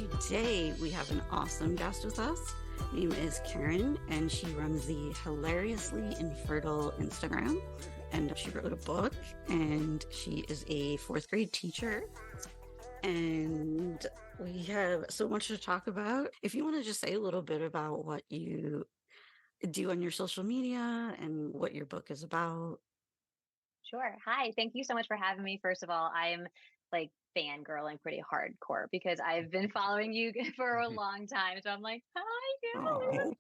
today we have an awesome guest with us. Her name is Karen, and she runs the Hilariously Infertile Instagram. And she wrote a book, and she is a fourth grade teacher. And we have so much to talk about. If you want to just say a little bit about what you do on your social media and what your book is about. Sure. Hi. Thank you so much for having me. First of all, I'm like fangirling pretty hardcore because I've been following you for a long time. So I'm like, hi, Oh.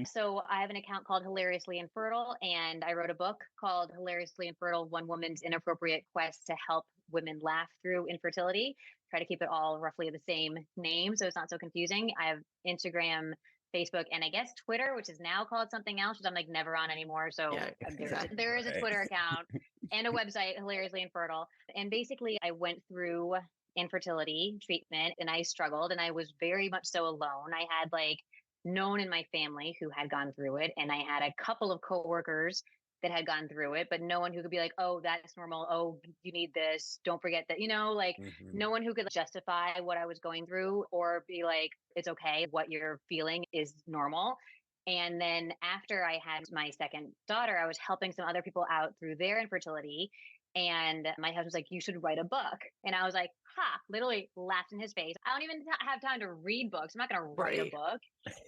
So I have an account called Hilariously Infertile, and I wrote a book called Hilariously Infertile, One Woman's Inappropriate Quest to Help Women Laugh Through Infertility. Try to keep it all roughly the same name so it's not so confusing. I have Instagram, Facebook, and I guess Twitter, which is now called something else, which I'm like never on anymore. So Yeah, exactly. there is a Twitter account and a website, Hilariously Infertile. And basically, I went through infertility treatment and I struggled and I was very much so alone. I had like no one in my family who had gone through it. And I had a couple of coworkers that had gone through it, but no one who could be like, oh, that's normal. Oh, you need this. Don't forget that, like no one who could justify what I was going through or be like, it's okay. What you're feeling is normal. And then after I had my second daughter, I was helping some other people out through their infertility. And my husband's like, you should write a book. And I was like, literally laughed in his face. I don't even have time to read books. I'm not going to write a book.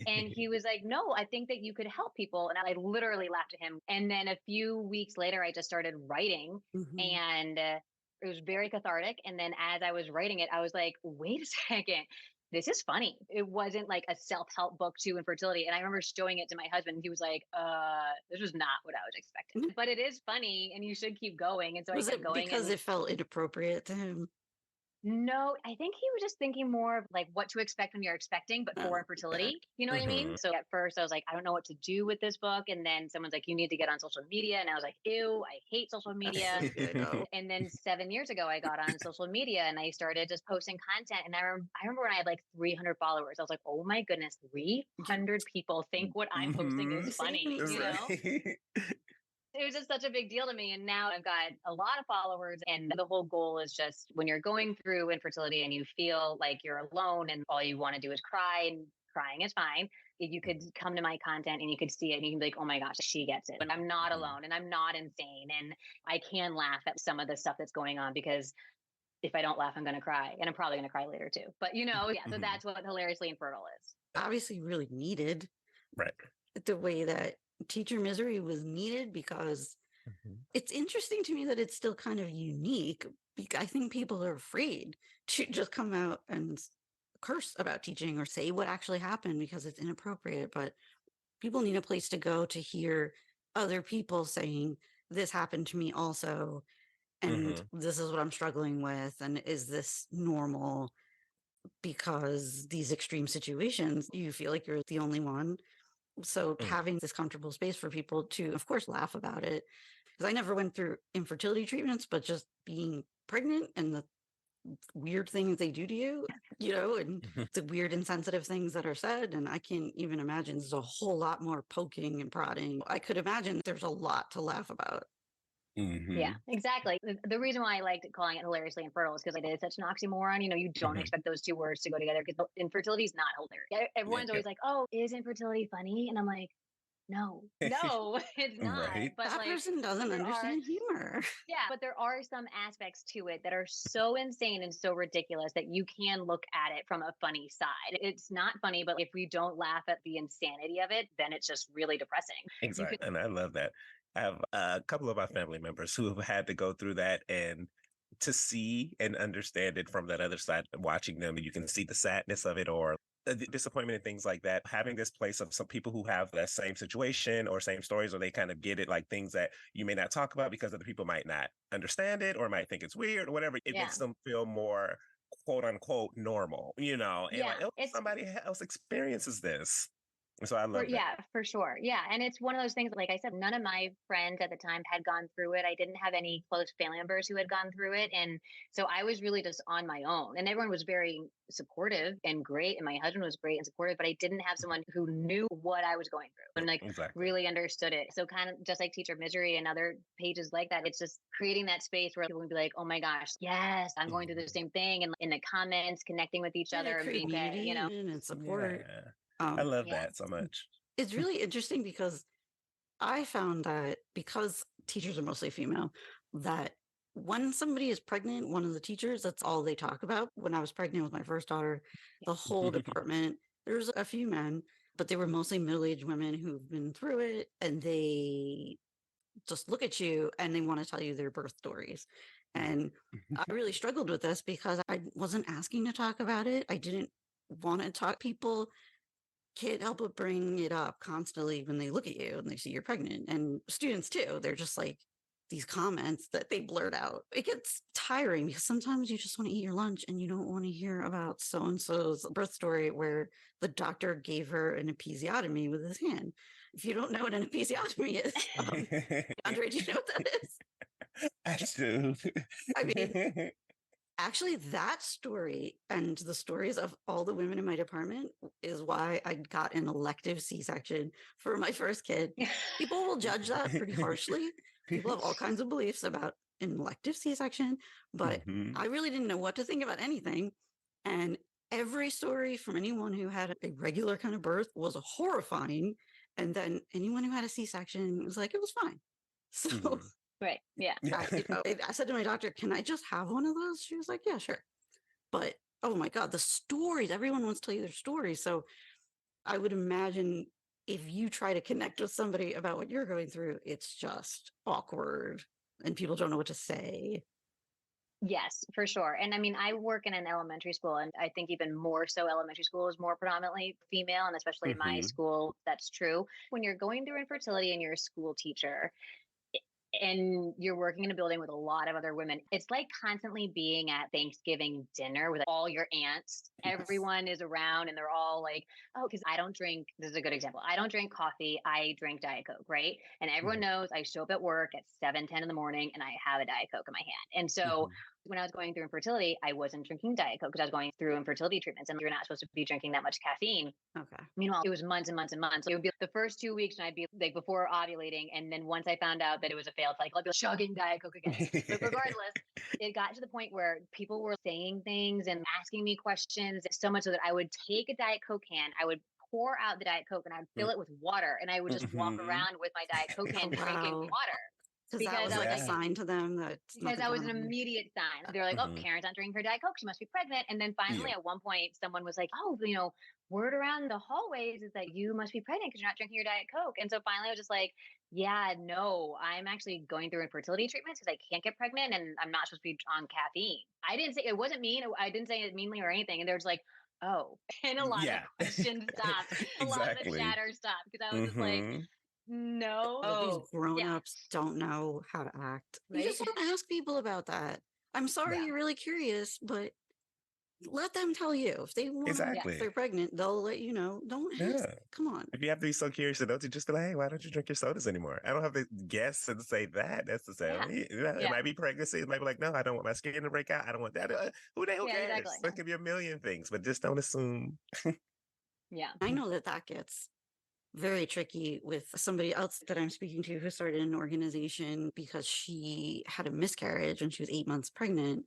And he was like, no, I think that you could help people. And I literally laughed at him. And then a few weeks later, I just started writing and it was very cathartic. And then as I was writing it, I was like, wait a second. This is funny. It wasn't like a self-help book to infertility. And I remember showing it to my husband. He was like, this was not what I was expecting. But it is funny and you should keep going. And so Was I kept it going. because it felt inappropriate to him? No, I think he was just thinking more of like what to expect when you're expecting, but for infertility. You know what I mean? So at first I was like, I don't know what to do with this book. And then someone's like, you need to get on social media. And I was like, ew, I hate social media. And then 7 years ago, I got on social media and I started just posting content. And I remember when I had like 300 followers, I was like, oh my goodness, 300 people think what I'm posting is funny, It was just such a big deal to me. And now I've got a lot of followers. And the whole goal is just when you're going through infertility and you feel like you're alone and all you want to do is cry, and crying is fine. If you could come to my content and you could see it and you can be like, oh my gosh, she gets it. And I'm not alone and I'm not insane. And I can laugh at some of the stuff that's going on because if I don't laugh, I'm going to cry. And I'm probably going to cry later too. But so that's what Hilariously Infertile is. Obviously really needed. Right. The way that Teacher Misery was needed because it's interesting to me that it's still kind of unique. I think people are afraid to just come out and curse about teaching or say what actually happened because it's inappropriate. But people need a place to go to hear other people saying, this happened to me also. And this is what I'm struggling with. And is this normal? Because these extreme situations, you feel like you're the only one. So having this comfortable space for people to, of course, laugh about it. Because I never went through infertility treatments, but just being pregnant and the weird things they do to you, and the weird insensitive things that are said. And I can't even imagine there's a whole lot more poking and prodding. I could imagine there's a lot to laugh about. Yeah, exactly. The reason why I liked calling it Hilariously Infertile is because it is such an oxymoron. You don't expect those two words to go together because infertility is not hilarious. Everyone's always like, oh, is infertility funny? And I'm like, no, it's not. Right. But that person doesn't understand humor. Yeah, but there are some aspects to it that are so insane and so ridiculous that you can look at it from a funny side. It's not funny, but if we don't laugh at the insanity of it, then it's just really depressing. Exactly. And I love that. I have a couple of my family members who have had to go through that, and to see and understand it from that other side, watching them, you can see the sadness of it or the disappointment and things like that. Having this place of some people who have that same situation or same stories, or they kind of get it, like things that you may not talk about because other people might not understand it or might think it's weird or whatever. It makes them feel more quote unquote normal, and like, oh, somebody else experiences this. So I love that. Yeah, for sure. Yeah. And it's one of those things, like I said, none of my friends at the time had gone through it. I didn't have any close family members who had gone through it. And so I was really just on my own. And everyone was very supportive and great. And my husband was great and supportive, but I didn't have someone who knew what I was going through and like Exactly. really understood it. So kind of just like Teacher Misery and other pages like that, it's just creating that space where people can be like, oh my gosh, yes, I'm going through the same thing. And in the comments, connecting with each Yeah, other and create being okay, you know? community and support. Yeah. I Um, love Yeah. that so much. it's really interesting because I found that because teachers are mostly female, that when somebody is pregnant, one of the teachers, that's all they talk about. When I was pregnant with my first daughter, the whole department, there was a few men, but they were mostly middle-aged women who've been through it, and they just look at you and they want to tell you their birth stories. And I really struggled with this because I wasn't asking to talk about it. I didn't want to talk. People can't help but bring it up constantly when they look at you and they see you're pregnant. And students too, they're just like these comments that they blurt out. It gets tiring because sometimes you just want to eat your lunch and you don't want to hear about so and so's birth story where the doctor gave her an episiotomy with his hand. If you don't know what an episiotomy is, Andre, do you know what that is? I do. I mean, actually, that story and the stories of all the women in my department is why I got an elective C-section for my first kid. People will judge that pretty harshly. People have all kinds of beliefs about an elective C-section, but I really didn't know what to think about anything. And every story from anyone who had a regular kind of birth was horrifying. And then anyone who had a C-section was like, it was fine. So Right. Yeah. I said to my doctor, can I just have one of those? She was like, yeah, sure. But oh my God, the stories, everyone wants to tell you their stories. So I would imagine if you try to connect with somebody about what you're going through, it's just awkward and people don't know what to say. Yes, for sure. And I mean, I work in an elementary school, and I think even more so, elementary school is more predominantly female. And especially in my school, that's true. When you're going through infertility and you're a school teacher, and you're working in a building with a lot of other women, it's like constantly being at Thanksgiving dinner with all your aunts. Everyone is around and they're all like, oh, because I don't drink. This is a good example. I don't drink coffee. I drink Diet Coke, right? And everyone knows I show up at work at 7:10 in the morning and I have a Diet Coke in my hand. And so when I was going through infertility, I wasn't drinking Diet Coke because I was going through infertility treatments and you're not supposed to be drinking that much caffeine. Okay. Meanwhile, it was months and months and months. It would be the first 2 weeks, and I'd be like before ovulating. And then once I found out that it was a failed cycle, I'd be chugging Diet Coke again. But regardless, it got to the point where people were saying things and asking me questions so much so that I would take a Diet Coke can, I would pour out the Diet Coke and I'd fill it with water. And I would just walk around with my Diet Coke can drinking water. Because that was like a sign to them that because that was an immediate sign. They're like, oh, Karen's not drinking her Diet Coke. She must be pregnant. And then finally, at one point, someone was like, oh, word around the hallways is that you must be pregnant because you're not drinking your Diet Coke. And so finally, I was just like, yeah, no, I'm actually going through infertility treatments because I can't get pregnant and I'm not supposed to be on caffeine. I didn't say it wasn't mean. I didn't say it meanly or anything. And they're just like, oh, and a lot of questions stopped. A lot of the chatter stopped because I was just like, no. These grown-ups don't know how to act. Right? You just don't ask people about that. I'm sorry you're really curious, but let them tell you. If they want if they're pregnant, they'll let you know. Don't ask. Come on. If you have to be so curious to know, to just be like, hey, why don't you drink your sodas anymore? I don't have to guess and say that necessarily. It might be pregnancy. It might be like, no, I don't want my skin to break out. I don't want that. Who cares? Exactly. There could be a million things, but just don't assume. I know that gets very tricky with somebody else that I'm speaking to who started an organization because she had a miscarriage when she was 8 months pregnant.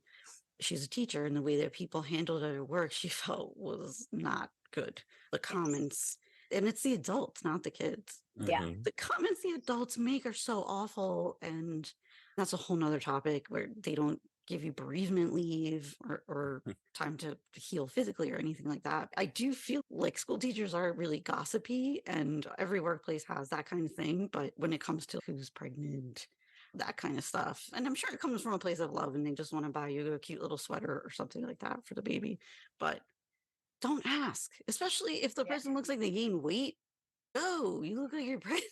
She's a teacher, and the way that people handled her work, she felt was not good. The comments, and it's the adults, not the kids. The comments the adults make are so awful. And that's a whole nother topic where they don't give you bereavement leave or time to heal physically or anything like that. I do feel like school teachers are really gossipy and every workplace has that kind of thing. But when it comes to who's pregnant, that kind of stuff, and I'm sure it comes from a place of love and they just want to buy you a cute little sweater or something like that for the baby. But don't ask, especially if the person looks like they gained weight. Oh, you look like you're pregnant.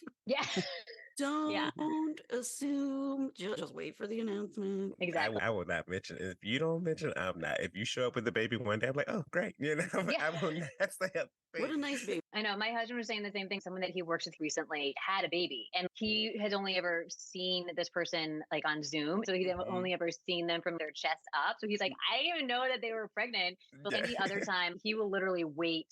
Yeah, Don't assume. Just wait for the announcement. exactly. I will not mention it. If you don't mention, I'm not. If you show up with the baby one day, I'm like, oh, great. Yeah. I will not say a What a thing. nice baby. I know my husband was saying the same thing. Someone that he works with recently had a baby, and he has only ever seen this person like on Zoom. So he's only ever seen them from their chest up. So he's like, I didn't even know that they were pregnant. But any other time, he will literally wait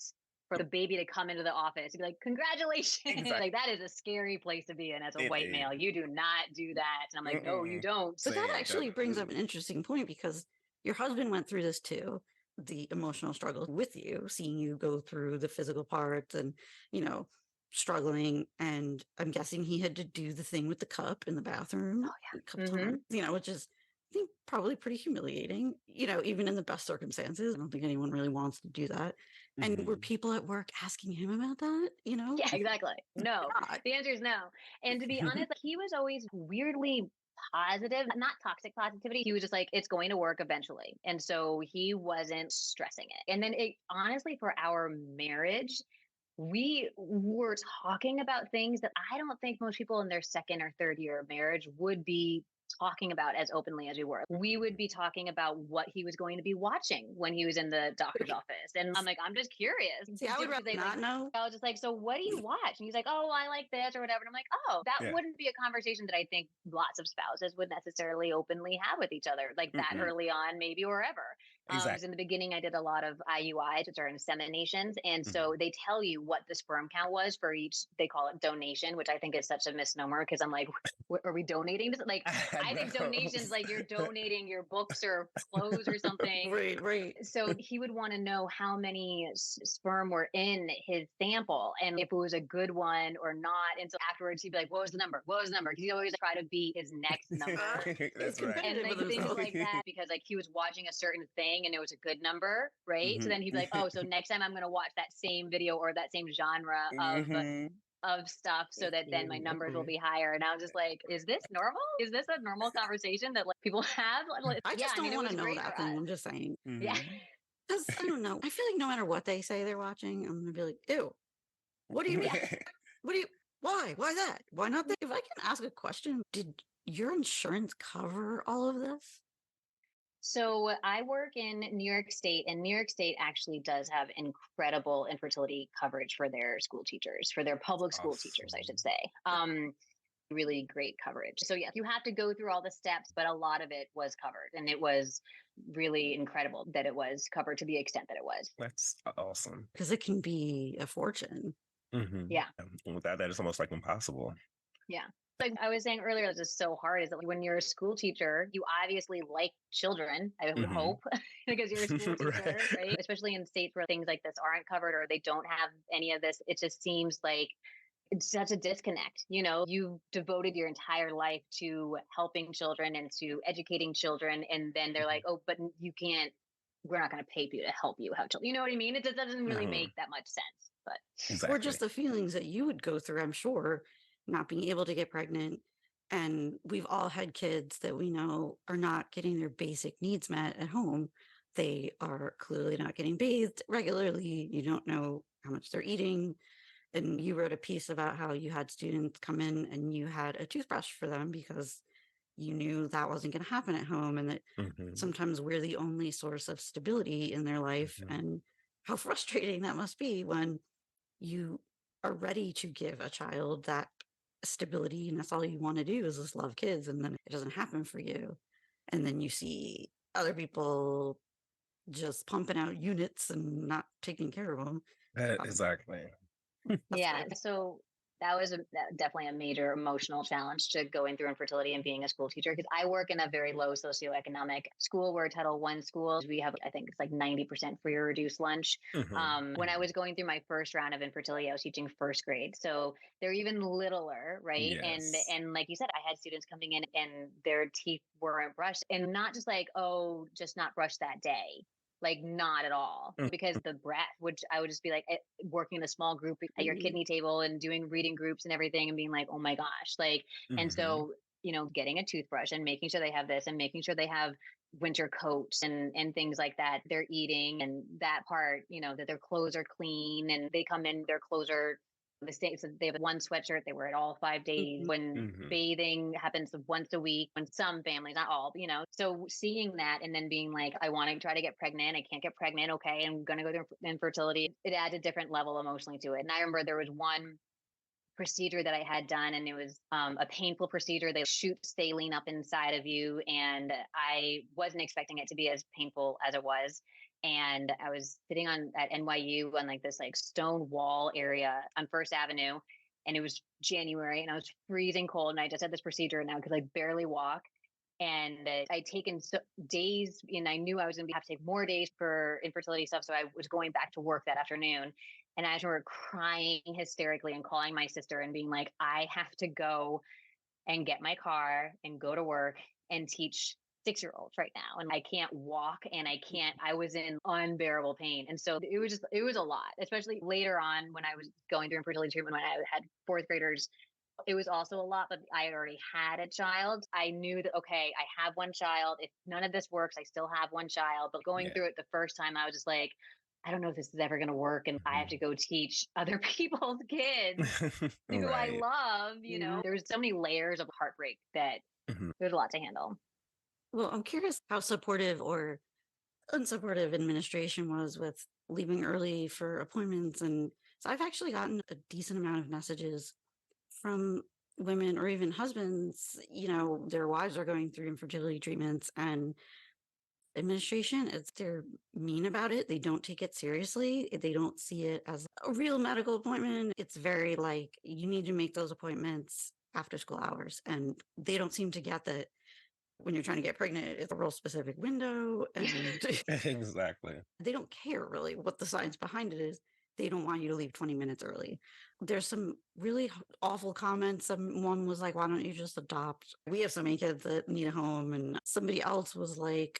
for the baby to come into the office and be like, congratulations. Exactly. Like, that is a scary place to be in as a It white is. male. You do not do that. And I'm like, no, you Mm-mm. don't. But Say that it, actually don't. brings up an interesting point because your husband went through this too, the emotional struggle with you, seeing you go through the physical parts and, you know, struggling. And I'm guessing he had to do the thing with the cup in the bathroom. Cup time, you know, which is, I think, probably pretty humiliating, you know, even in the best circumstances. I don't think anyone really wants to do that. And were Mhm. people at work asking him about that, you know? Yeah, exactly. No. God. The answer is no. And to be honest, he was always weirdly positive, not toxic positivity. He was just like, it's going to work eventually. And so he wasn't stressing it. And then it honestly, for our marriage, we were talking about things that I don't think most people in their second or third year of marriage would be talking about as openly as we were. We would be talking about what he was going to be watching when he was in the doctor's office. And I'm like, I'm just curious. See, I would rather not know. I was just like, so what do you watch? And he's like, oh, I like this or whatever. And I'm like, oh, that Yeah. wouldn't be a conversation that I think lots of spouses would necessarily openly have with each other, like that early on, maybe, or ever. Exactly. In the beginning, I did a lot of IUIs, which are inseminations. And so they tell you what the sperm count was for each, they call it donation, which I think is such a misnomer because I'm like, are we donating this? Like, I think donations, like you're donating your books or clothes or something. Right. So he would want to know how many sperm were in his sample and if it was a good one or not. And so afterwards, he'd be like, what was the number? What was the number? Because he always try to beat his next number. That's He's right. And competitive like with things himself. like that, because like he was watching a certain thing and it was a good number, right? So then he'd be like, oh, so next time I'm going to watch that same video or that same genre of stuff so that then my numbers will be higher. And I was just like, is this normal? Is this a normal conversation that like people have? Like, I just don't it want to was know great that for thing. us. I'm just saying. Yeah. Because I don't know. I feel like no matter what they say they're watching, I'm gonna be like, ew. What do you mean? What do you why? Why that? Why not that? If I can ask a question, did your insurance cover all of this? So I work in New York State, and New York State actually does have incredible infertility coverage for their school teachers, for their public school teachers, I should say. Really great coverage. So yeah, you have to go through all the steps, but a lot of it was covered, and it was really incredible that it was covered to the extent that it was. That's awesome. Because it can be a fortune. Yeah. Without that, it's almost like impossible. Yeah. Like I was saying earlier, it's just so hard is that when you're a school teacher, you obviously like children, I would hope, because you're a school teacher, right? Especially in states where things like this aren't covered or they don't have any of this. It just seems like it's such a disconnect. You know, you've devoted your entire life to helping children and to educating children. And then they're like, oh, but you can't, we're not going to pay you to help you have children. You know what I mean? It just doesn't really make that much sense. But Or just the feelings that you would go through, I'm sure, not being able to get pregnant. And we've all had kids that we know are not getting their basic needs met at home. They are clearly not getting bathed regularly. You don't know how much they're eating. And you wrote a piece about how you had students come in and you had a toothbrush for them because you knew that wasn't going to happen at home and that sometimes we're the only source of stability in their life. And how frustrating that must be when you are ready to give a child that stability and that's all you want to do is just love kids and then it doesn't happen for you. And then you see other people just pumping out units and not taking care of them. Exactly. yeah, so that was definitely a major emotional challenge to going through infertility and being a school teacher because I work in a very low socioeconomic school. We're a Title I school. We have, I think it's like 90% free or reduced lunch. When I was going through my first round of infertility, I was teaching first grade. So they're even littler, right? Yes. And like you said, I had students coming in and their teeth weren't brushed and not just like, oh, just not brushed that day. Like not at all because the brat which I would just be like working in a small group at your kidney table and doing reading groups and everything and being like, oh my gosh, like, and so, you know, getting a toothbrush and making sure they have this and making sure they have winter coats and things like that. They're eating and that part, you know, that their clothes are clean and they come in, their clothes are the state. So they have one sweatshirt. They wear it all 5 days. When bathing happens once a week, when some families, not all, so seeing that and then being like, I want to try to get pregnant. I can't get pregnant. Okay. I'm going to go through infertility. It adds a different level emotionally to it. And I remember there was one procedure that I had done, and it was a painful procedure. They shoot saline up inside of you, and I wasn't expecting it to be as painful as it was. And I was sitting at NYU on like this like stone wall area on First Avenue, and it was January, and I was freezing cold, and I just had this procedure, and I could like barely walk. And I'd taken days, and I knew I was going to have to take more days for infertility stuff. So I was going back to work that afternoon. And I just remember crying hysterically and calling my sister and being like, I have to go and get my car and go to work and teach 6-year-olds right now. And I can't walk, and I was in unbearable pain. And so it was a lot, especially later on when I was going through infertility treatment, when I had fourth graders. It was also a lot, but I had already had a child. I knew that, okay, I have one child. If none of this works, I still have one child. But going through it the first time, I was just like, I don't know if this is ever going to work. And I have to go teach other people's kids who I love. There's so many layers of heartbreak that there's a lot to handle. Well, I'm curious how supportive or unsupportive administration was with leaving early for appointments. And so I've actually gotten a decent amount of messages from women or even husbands, their wives are going through infertility treatments, and administration, they're mean about it. They don't take it seriously. They don't see it as a real medical appointment. It's very like, you need to make those appointments after school hours. And they don't seem to get that when you're trying to get pregnant, it's a real specific window. And exactly. They don't care really what the science behind it is. They don't want you to leave 20 minutes early. There's some really awful comments. Someone was like, why don't you just adopt? We have so many kids that need a home. And somebody else was like,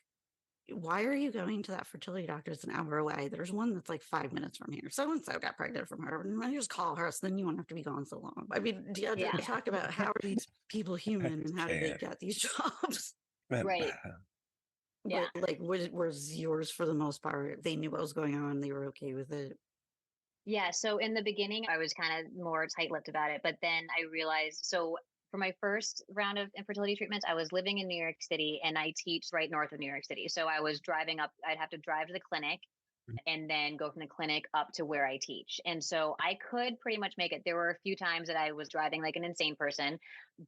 why are you going to that fertility doctor? It's an hour away. There's one that's like 5 minutes from here. So-and-so got pregnant from her. And I just call her, so then you won't have to be gone so long. I mean, talk about how are these people human and how do they get these jobs? Right. But like, was yours for the most part? They knew what was going on. They were okay with it. Yeah. So in the beginning, I was kind of more tight-lipped about it. But then I realized, so for my first round of infertility treatments, I was living in New York City, and I teach right north of New York City. So I was driving up, I'd have to drive to the clinic and then go from the clinic up to where I teach. And so I could pretty much make it. There were a few times that I was driving like an insane person,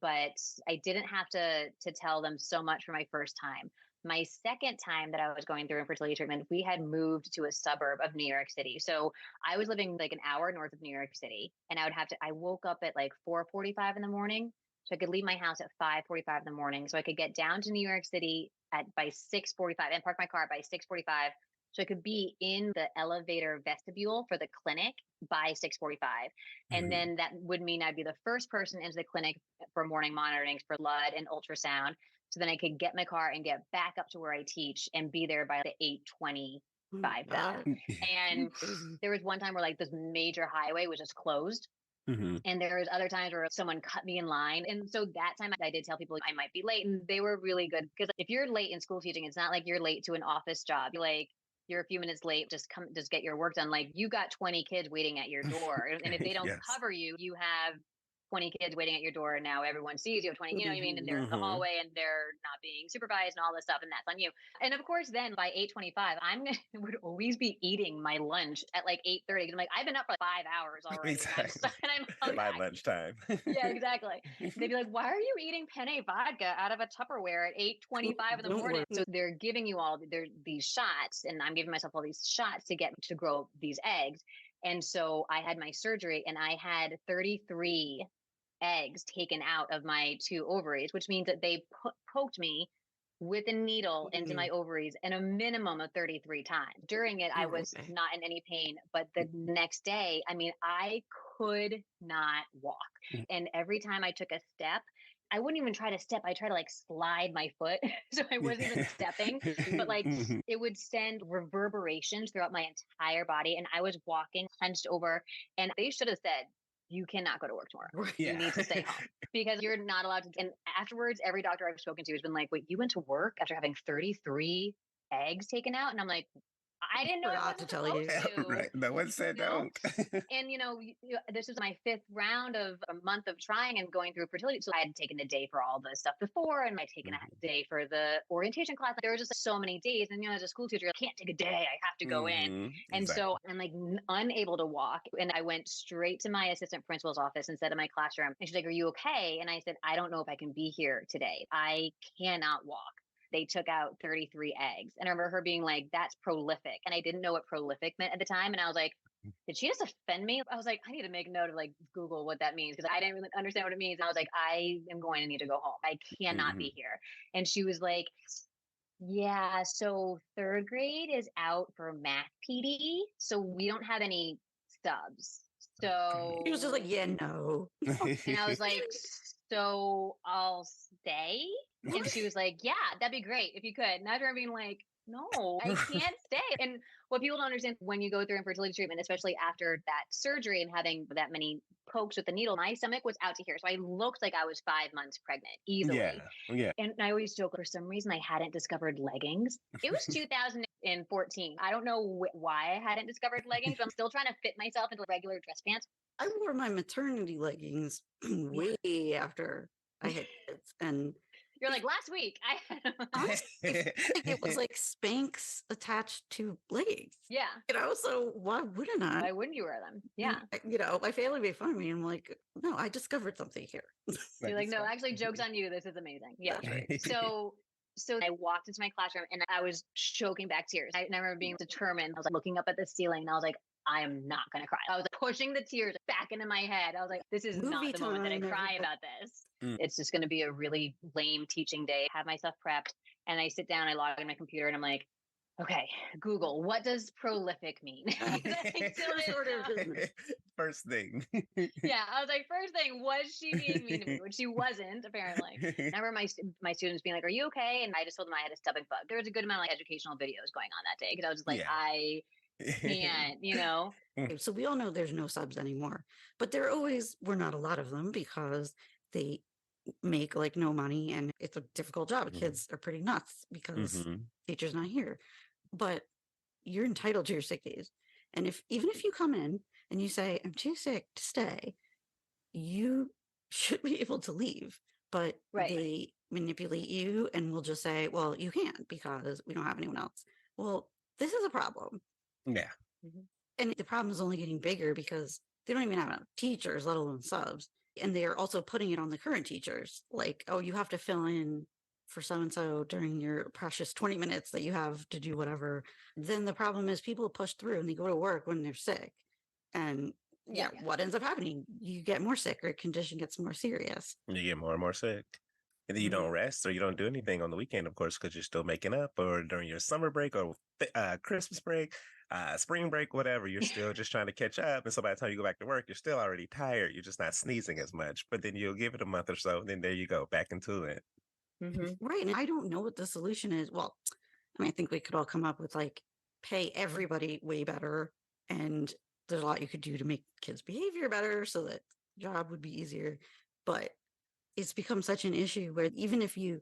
but I didn't have to tell them so much for my first time. My second time that I was going through infertility treatment, we had moved to a suburb of New York City. So I was living like an hour north of New York City, and I woke up at like 4:45 in the morning. So I could leave my house at 5:45 in the morning. So I could get down to New York City by 6:45 and park my car by 6:45. So I could be in the elevator vestibule for the clinic by 6:45. And then that would mean I'd be the first person into the clinic for morning monitoring for blood and ultrasound. So then I could get my car and get back up to where I teach and be there by the 8:25 bell. And there was one time where like this major highway was just closed. And there was other times where someone cut me in line. And so that time I did tell people I might be late, and they were really good, because if you're late in school teaching, it's not like you're late to an office job. You're a few minutes late, just get your work done. Like, you got 20 kids waiting at your door. And if they don't cover you, you have 20 kids waiting at your door, and now everyone sees you have 20, you know what I mean? And they're in the hallway and they're not being supervised and all this stuff, and that's on you. And of course, then by 8:25, would always be eating my lunch at like 8:30. Because I'm like, I've been up for like 5 hours already. Exactly. And I'm hungry. By lunchtime. Yeah, exactly. They'd be like, why are you eating penne vodka out of a Tupperware at 8:25 in the morning? So they're giving you all these shots, and I'm giving myself all these shots to grow these eggs. And so I had my surgery, and I had 33 eggs taken out of my 2 ovaries, which means that they poked me with a needle into my ovaries and a minimum of 33 times. During it, I was not in any pain, but the next day, I mean, I could not walk. And every time I took a step, I wouldn't even try to step. I try to like slide my foot. So I wasn't even stepping, but like it would send reverberations throughout my entire body. And I was walking hunched over, and they should have said, you cannot go to work tomorrow. You need to stay home, because you're not allowed to. And afterwards, every doctor I've spoken to has been like, wait, you went to work after having 33 eggs taken out? And I'm like, I didn't know I Forgot to wasn't tell you. supposed to. Right. No one said You know? don't. And this was my fifth round of a month of trying and going through fertility. So I had taken a day for all the stuff before, and I'd taken a day for the orientation class. There were just so many days, and as a school teacher, I can't take a day. I have to go in, and Exactly. so I'm like unable to walk. And I went straight to my assistant principal's office instead of my classroom. And she's like, "Are you okay?" And I said, "I don't know if I can be here today. I cannot walk." They took out 33 eggs. And I remember her being like, "That's prolific." And I didn't know what prolific meant at the time. And I was like, did she just offend me? I was like, I need to make a note of Google what that means, because I didn't really understand what it means. And I was like, I am going to need to go home. I cannot be here. And she was like, yeah, so third grade is out for math PD. So we don't have any subs. So He was just like, yeah, no. and I was like, so I'll stay? And she was like, yeah, that'd be great if you could. And I remember being like, no, I can't stay. And what people don't understand, when you go through infertility treatment, especially after that surgery and having that many pokes with the needle, my stomach was out to here. So I looked like I was 5 months pregnant easily. Yeah. And I always joke, for some reason, I hadn't discovered leggings. It was 2014. I don't know why I hadn't discovered leggings, but I'm still trying to fit myself into regular dress pants. I wore my maternity leggings way after I had kids. And you're like, last week. Honestly, I feel like it was like Spanx attached to leggings. Yeah. So why wouldn't I? Why wouldn't you wear them? Yeah. My family made fun of me. I'm like, no, I discovered something here. You're like, no, actually, joke's on you. This is amazing. Yeah. So I walked into my classroom and I was choking back tears. I remember being determined. I was like looking up at the ceiling and I was like, I am not going to cry. I was like, pushing the tears back into my head. I was like, this is not the moment that I cry about this. It's just going to be a really lame teaching day. I have myself prepped and I sit down, I log in my computer and I'm like, okay, Google, what does prolific mean? First thing. Yeah, I was like, first thing, was she being mean to me? Which she wasn't, apparently. I remember my students being like, are you okay? And I just told them I had a stubborn bug. There was a good amount of educational videos going on that day because I was just like, I can't, So we all know there's no subs anymore, but there always were not a lot of them because they make like no money and it's a difficult job. Kids are pretty nuts because teacher's not here, but you're entitled to your sick days. And even if you come in and you say, I'm too sick to stay, you should be able to leave, but they manipulate you and will just say, well, you can't because we don't have anyone else. Well, this is a problem. Yeah. And the problem is only getting bigger because they don't even have enough teachers, let alone subs. And they are also putting it on the current teachers. Like, oh, you have to fill in for so-and-so during your precious 20 minutes that you have to do whatever. Then the problem is people push through and they go to work when they're sick. And what ends up happening? You get more sick or condition gets more serious. You get more and more sick. And then you don't rest or you don't do anything on the weekend, of course, because you're still making up, or during your summer break or Christmas break, spring break, whatever, you're still just trying to catch up. And so by the time you go back to work, you're still already tired. You're just not sneezing as much. But then you'll give it a month or so. Then there you go, back into it. Right. And I don't know what the solution is. Well, I mean, I think we could all come up with like pay everybody way better. And there's a lot you could do to make kids' behavior better so that the job would be easier. But it's become such an issue where even if you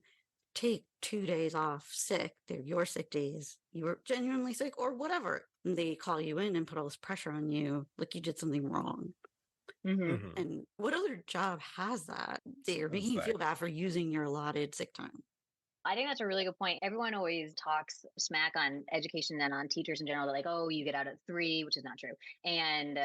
take 2 days off sick, they're your sick days, you were genuinely sick or whatever, and they call you in and put all this pressure on you like you did something wrong. And what other job has that? They're making you feel bad for using your allotted sick time. I think that's a really good point. Everyone always talks smack on education and on teachers in general. They're like, oh, you get out at 3, which is not true. And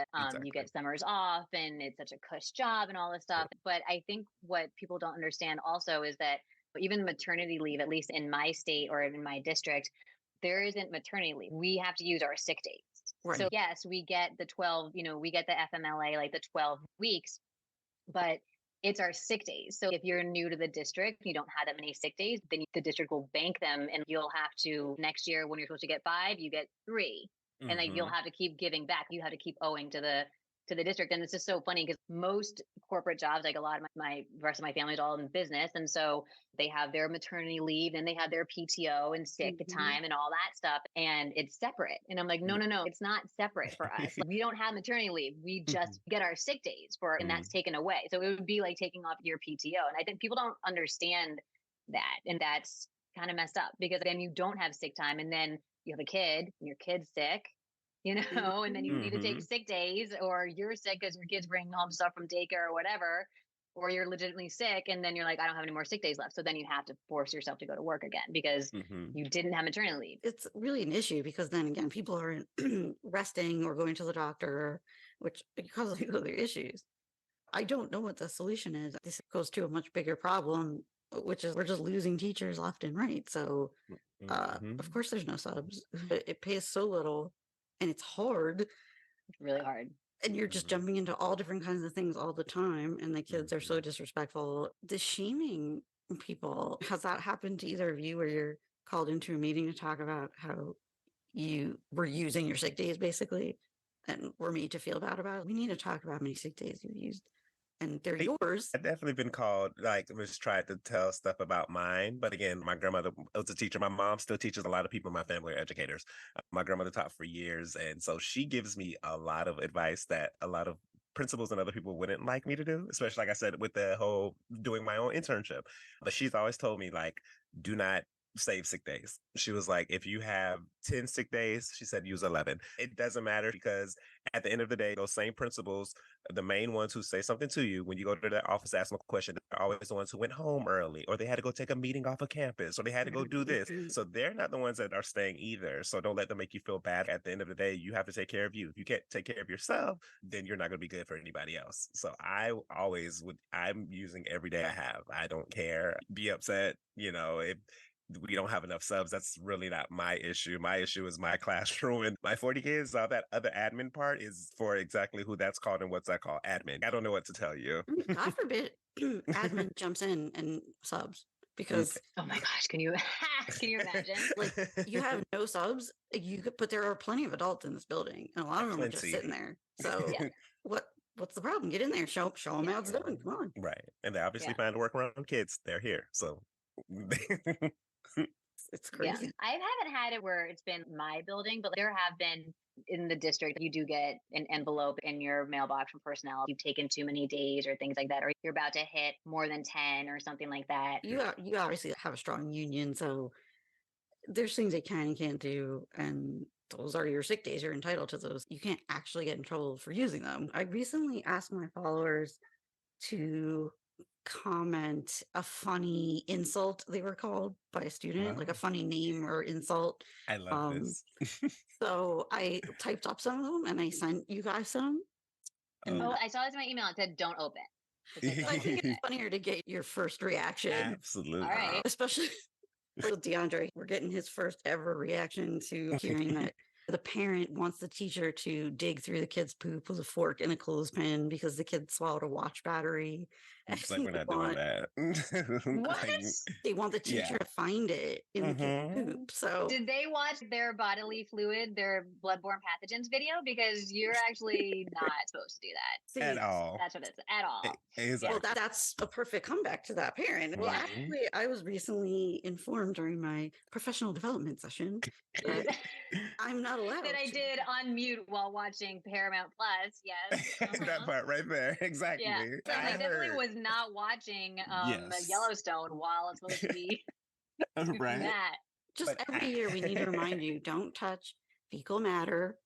you get summers off and it's such a cush job and all this stuff. But I think what people don't understand also is that even maternity leave, at least in my state or in my district, there isn't maternity leave. We have to use our sick days. Right. So yes, we get the 12, we get the FMLA, like the 12 weeks, but it's our sick days. So if you're new to the district, you don't have that many sick days, then the district will bank them and you'll have to, next year when you're supposed to get 5, you get 3. And then you'll have to keep giving back. You have to keep owing to the district. And it's just so funny because most corporate jobs, like a lot of the rest of my family is all in business. And so they have their maternity leave and they have their PTO and sick time and all that stuff. And it's separate. And I'm like, no, it's not separate for us. Like, we don't have maternity leave. We just get our sick days and that's taken away. So it would be like taking off your PTO. And I think people don't understand that. And that's kind of messed up because then you don't have sick time. And then you have a kid and your kid's sick, and then you need to take sick days, or you're sick because your kid's bringing home stuff from daycare or whatever, or you're legitimately sick, and then you're like, I don't have any more sick days left. So then you have to force yourself to go to work again because you didn't have maternity leave. It's really an issue because then again, people aren't resting or going to the doctor, which causes other issues. I don't know what the solution is. This goes to a much bigger problem, which is we're just losing teachers left and right. So, of course, there's no subs. It pays so little, and it's hard. It's really hard. And you're just jumping into all different kinds of things all the time, and the kids are so disrespectful. The shaming people, has that happened to either of you, where you're called into a meeting to talk about how you were using your sick days, basically, and were made to feel bad about it? We need to talk about how many sick days you've used, and they're yours. I've definitely been called, like, just tried to tell stuff about mine. But again, my grandmother was a teacher. My mom still teaches. A lot of people in my family are educators. My grandmother taught for years. And so she gives me a lot of advice that a lot of principals and other people wouldn't like me to do, especially, like I said, with the whole doing my own internship. But she's always told me, like, do not save sick days. She was like, if you have 10 sick days, she said, use 11. It doesn't matter, because at the end of the day, those same principals, the main ones who say something to you when you go to their office, ask them a question, they're always the ones who went home early, or they had to go take a meeting off of campus, or they had to go do this. So they're not the ones that are staying either. So don't let them make you feel bad. At the end of the day, you have to take care of you. If you can't take care of yourself, then you're not going to be good for anybody else. So I'm using every day I have. I don't care. Be upset, if we don't have enough subs. That's really not my issue. My issue is my classroom and my 40 kids. All that other admin part is for exactly who that's called and what's that called? Admin. I don't know what to tell you. God forbid admin jumps in and subs, because oh my gosh, can you imagine? Like, you have no subs, but there are plenty of adults in this building, and a lot of them are just sitting there. So what's the problem? Get in there, show them how it's done. Come on. Right. And they obviously find work around kids. They're here. So it's crazy. Yeah. I haven't had it where it's been my building, but there have been in the district. You do get an envelope in your mailbox from personnel. You've taken too many days or things like that, or you're about to hit more than 10 or something like that. You obviously have a strong union, so there's things they can and can't do, and those are your sick days. You're entitled to those. You can't actually get in trouble for using them. I recently asked my followers to comment a funny insult they were called by a student, like a funny name or insult. I love this. So I typed up some of them and I sent you guys some. I saw this in my email. It said, "Don't open." I think it's funnier to get your first reaction. Absolutely. All right. Especially with DeAndre. We're getting his first ever reaction to hearing that the parent wants the teacher to dig through the kid's poop with a fork and a clothespin because the kid swallowed a watch battery. It's like, we're not doing that. What? They want the teacher to find it in the kid's poop. So did they watch their bodily fluid, their bloodborne pathogens video? Because you're actually not supposed to do that. At all. That's what it's at all. Well, that's a perfect comeback to that parent. Well, actually, I was recently informed during my professional development session that I'm not allowed. That I did on mute while watching Paramount Plus. Yes. That part right there. Exactly. Yeah. So I definitely was not watching Yellowstone while it's supposed to be right. that. Just every year we need to remind you, don't touch fecal matter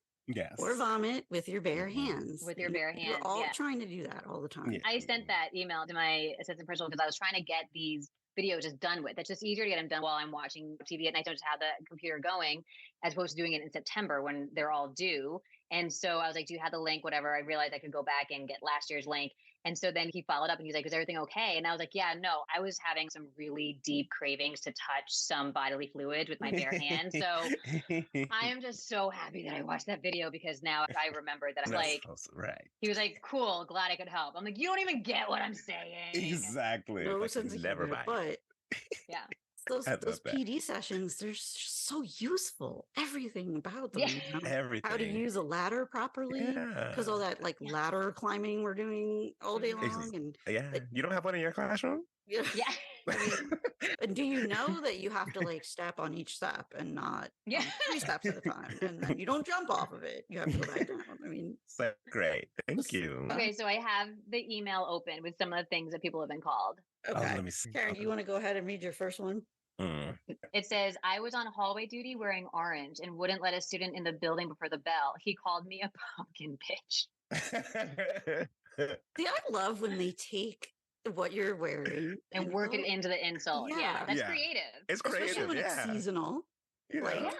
or vomit with your bare hands. With your bare hands. We're all trying to do that all the time. I sent that email to my assistant principal because I was trying to get these videos just done with. It's just easier to get them done while I'm watching TV at night. I don't just have the computer going as opposed to doing it in September when they're all due. And so I was like, do you have the link? Whatever. I realized I could go back and get last year's link. And so then he followed up and he's like, is everything okay? And I was like, yeah, no, I was having some really deep cravings to touch some bodily fluid with my bare hands. So I am just so happy that I watched that video because now I remember that I'm like, he was like, cool, glad I could help. I'm like, you don't even get what I'm saying. Exactly. No sense of never humor, mind. but yeah. Those PD sessions, they're just so useful. Everything about them. Everything. How to use a ladder properly. Because all that like ladder climbing we're doing all day long. And you don't have one in your classroom? Yeah. I mean, and do you know that you have to like step on each step and not 3 steps at a time? And then you don't jump off of it. You have to go back down. I mean, so great. Thank you. Okay, so I have the email open with some of the things that people have been called. Okay. Let me see. Karen, do you want to go ahead and read your first one? Mm. It says, I was on hallway duty wearing orange and wouldn't let a student in the building before the bell. He called me a pumpkin bitch. See, I love when they take what you're wearing And work it into the insult. Yeah, Yeah. that's Yeah. creative. It's especially creative, when it's yeah. seasonal. You know? Like, Yeah.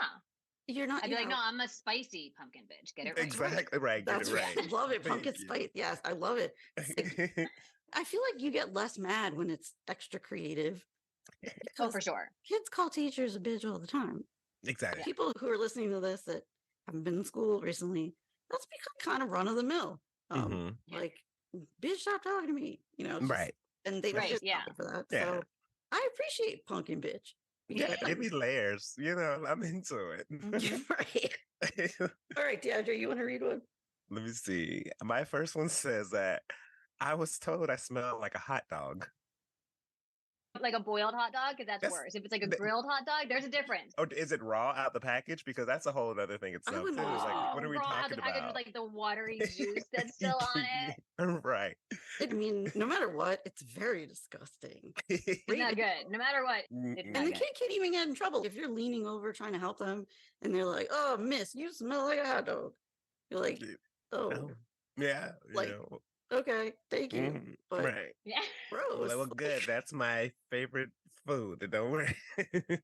you're not, I'd you be like, know, no, I'm a spicy pumpkin bitch. Get it right. Exactly right. Get that's it right. right. Love it. Thank Pumpkin you. spice. Yes, I love it. It's like, I feel like you get less mad when it's extra creative. Oh, Because for sure. kids call teachers a bitch all the time. Exactly. People who are listening to this that haven't been in school recently, that's become kind of run of the mill. Mhm. Like, bitch, stop talking to me. You know, just, Right. and they don't Right, get yeah. for that. Yeah. So I appreciate pumpkin bitch. Yeah, because- give me layers. You know, I'm into it. right. All right, DeAndre, you want to read one? Let me see. My first one says that I was told I smell like a hot dog. Like a boiled hot dog, because that's That's- worse. If it's like a that- grilled hot dog, there's a difference. Or is it raw out the package? Because that's a whole other thing itself too. wouldn't It's use like, what are we Raw out talking the package about? with like the watery juice that's still on it. Right. I mean, no matter what, it's very disgusting. It's not good. No matter what, it's Mm-mm. not And the good. kid can't even get in trouble if you're leaning over trying to help them and they're like, "Oh, miss, you smell like a hot dog." You're like, "Oh, Oh, yeah. You Like, know. okay, thank you." Mhm. But Right. Yeah. gross. Well, good. That's my favorite food. Don't worry.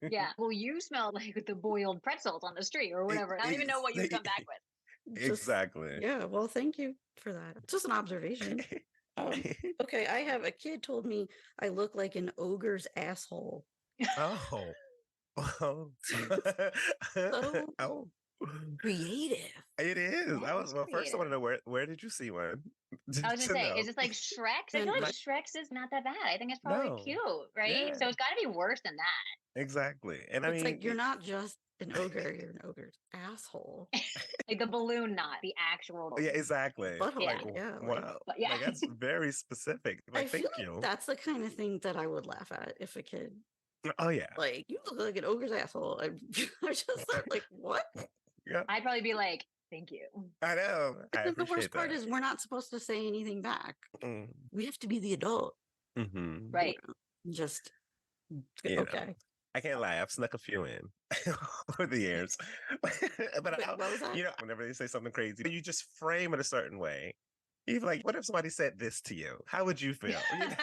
Yeah. Well, you smell like the boiled pretzels on the street or whatever. I don't even know what you come back with. Just- Exactly. Yeah, well, thank you for that. Just an observation. Okay, I have a kid told me I look like an ogre's asshole. Oh. Oh. So Oh. creative. It is. Yeah, I it's was first. I want to creative. know where did you see one? I was To gonna say, know. is this like Shrek's? I And feel like like- Shrek's is not that bad. I think it's probably No. cute, right? Yeah. So it's got to be worse than that. Exactly. And I It's mean, like you're not just an ogre, you're an ogre's asshole. Like the balloon knot, the actual. yeah, exactly. Butthole, Like, yeah, like- wow. But yeah. Like that's very specific. I Like, feel thank like you. that's the kind of thing that I would laugh at if a kid Oh yeah. like you look like an ogre's asshole. I just start like what? Yeah. I'd probably be like, thank you. I know. I And the worst appreciate part that. is we're not supposed to say anything back. Mm. We have to be the adult. Mhm. Right. Just You know. okay. I can't lie. I've snuck a few in over the years. but Wait, what was that? you know, whenever they say something crazy, you just frame it a certain way. You're like, what if somebody said this to you? How would you feel? You know?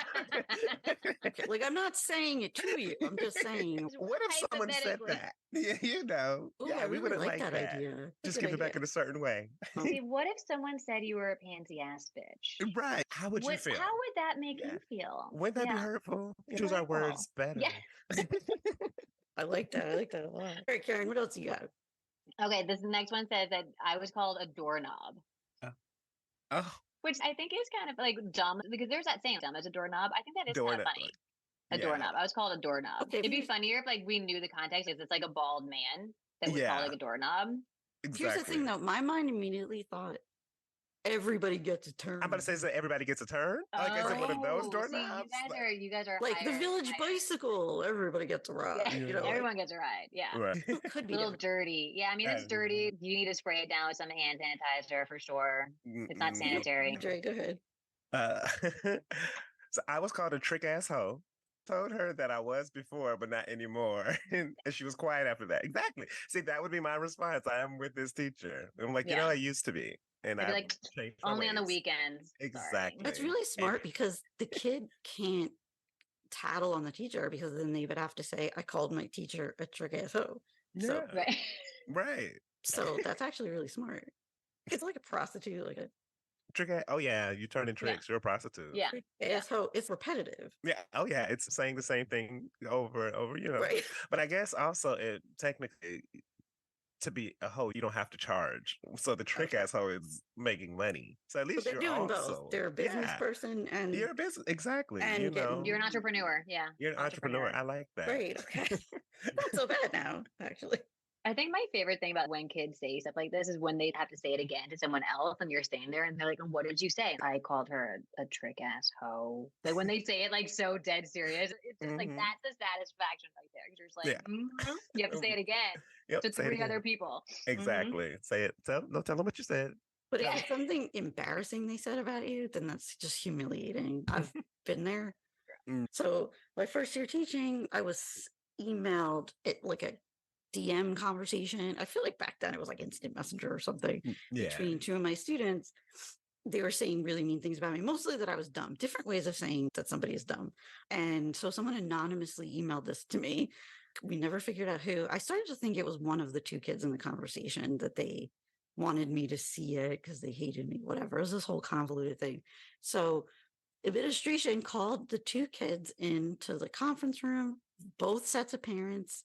Okay, like I'm not saying it to you. I'm just saying. What if someone said Hypothetically. that? Yeah, you know. Oh, yeah, I we really wouldn't like like that idea. Just Good give it back in idea. a certain way. See, what if someone said you were a pansy ass bitch? Right. How would you feel? How would that make Yeah. you feel? Wouldn't that be Yeah. hurtful? It's Choose our hurtful. words better. Yeah. I like that. I like that a lot. All right, Karen, what else you got? Okay, this next one says that I was called a doorknob, Oh, which I think is kind of like dumb because there's that saying dumb as a doorknob. I think that is kind doorknob. of funny. A Yeah. doorknob. I was called a doorknob. Okay, It'd be here's- funnier if like we knew the context because it's like a bald man that was Yeah. called like a doorknob. Exactly. Here's the thing, though. My mind immediately thought everybody gets a turn. I'm about to say, so everybody gets a turn? Like, is it one of those Oh, doorknobs? See, you guys are like the higher- village higher. bicycle. Everybody gets a ride. Yeah, You know, like, everyone gets a ride. Yeah. Right. it could A be little different. dirty. Yeah, I mean it's That- dirty. You need to spray it down with some hand sanitizer for sure. It's not Mm-mm. sanitary. Dre, go ahead. So I was called a trick ass hoe. Told her that I was before, but not anymore. And she was quiet after that. Exactly. See, that would be my response. I am with this teacher. I'm like, you know, Yeah. I used to be. And I'd be I like, only on the weekends. Sorry. Exactly. That's really And- smart because the kid can't tattle on the teacher because then they would have to say, "I called my teacher a trick ass hoe." So, Yeah. Right. Right. so that's actually really smart. It's like a prostitute, like a Trick ass. Oh yeah, you turn in tricks. You're a prostitute. Yeah. trick ass hoe. It's repetitive, Yeah. Oh yeah. It's saying the same thing over and over, you know. right? But I guess also it technically to be a hoe, you don't have to charge. So the trick Okay. ass hoe is making money. So at So least they're you're doing also both. They're a business yeah, person and You're a business exactly. and You getting- know, You're an entrepreneur. Yeah. you're an entrepreneur. I like that. great. Okay, not so bad now, actually. I think my favorite thing about when kids say stuff like this is when they have to say it again to someone else and you're standing there and they're like, what did you say? I called her a trick ass hoe. Like when they say it like so dead serious, it's just like Mhm. that's the satisfaction right there. 'Cause you're just like, Yeah. "Mhm." You have to say it again Yep. to say it 3 again. other people. Exactly. Say it. Tell them what you said. But Yeah. if it's something embarrassing they said about you, then that's just humiliating. I've been there. Mm. So my first year teaching, I was emailed it like a DM conversation. I feel like back then it was like instant messenger or something between two of my students. They were saying really mean things about me, mostly that I was dumb, different ways of saying that somebody is dumb. And so someone anonymously emailed this to me. We never figured out who. I started to think it was one of the two kids in the conversation, that they wanted me to see it because they hated me, whatever. It was this whole convoluted thing. So administration called the two kids into the conference room, both sets of parents,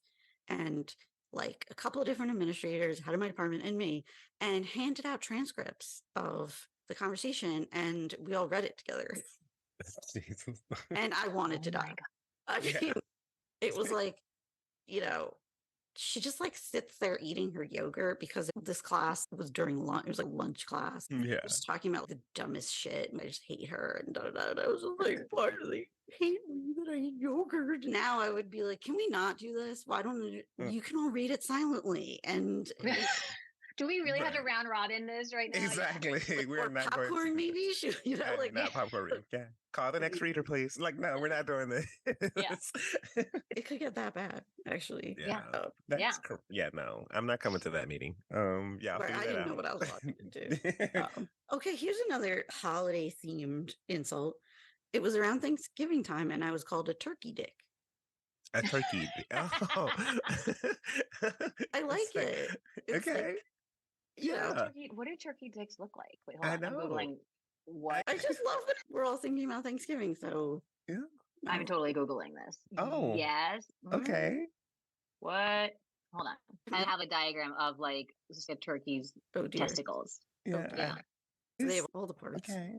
and like a couple of different administrators, head of my department, and me, and handed out transcripts of the conversation, and we all read it together. Jesus. And I wanted to die. I mean, it was like, she just like sits there eating her yogurt, because this class was during lunch. It was like lunch class. Yeah. Just talking about the dumbest shit, and I just hate her. And da, da, da. And I was just like, why do they hate me that I eat yogurt? Now I would be like, can we not do this? Why don't you can all read it silently? And do we really have to round robin this right now? Exactly. like, We're not popcorn, going to. maybe. Like not popcorn. Yeah. Call the next reader, please. Like, no, we're not doing this. Yeah. It could get that bad, actually. Yeah. No, I'm not coming to that meeting. Yeah. I didn't know what I was walking into. Okay, here's another holiday themed insult. It was around Thanksgiving time, and I was called a turkey dick. A turkey. Oh. I like it. It's okay. What do turkey dicks look like? Wait, hold on. I'm Googling what. I just love that we're all thinking about Thanksgiving. So yeah. I'm totally Googling this. Oh. Yes. Okay. What? Hold on. I have a diagram of like just a turkey's testicles. Yeah. They have all the parts. Okay.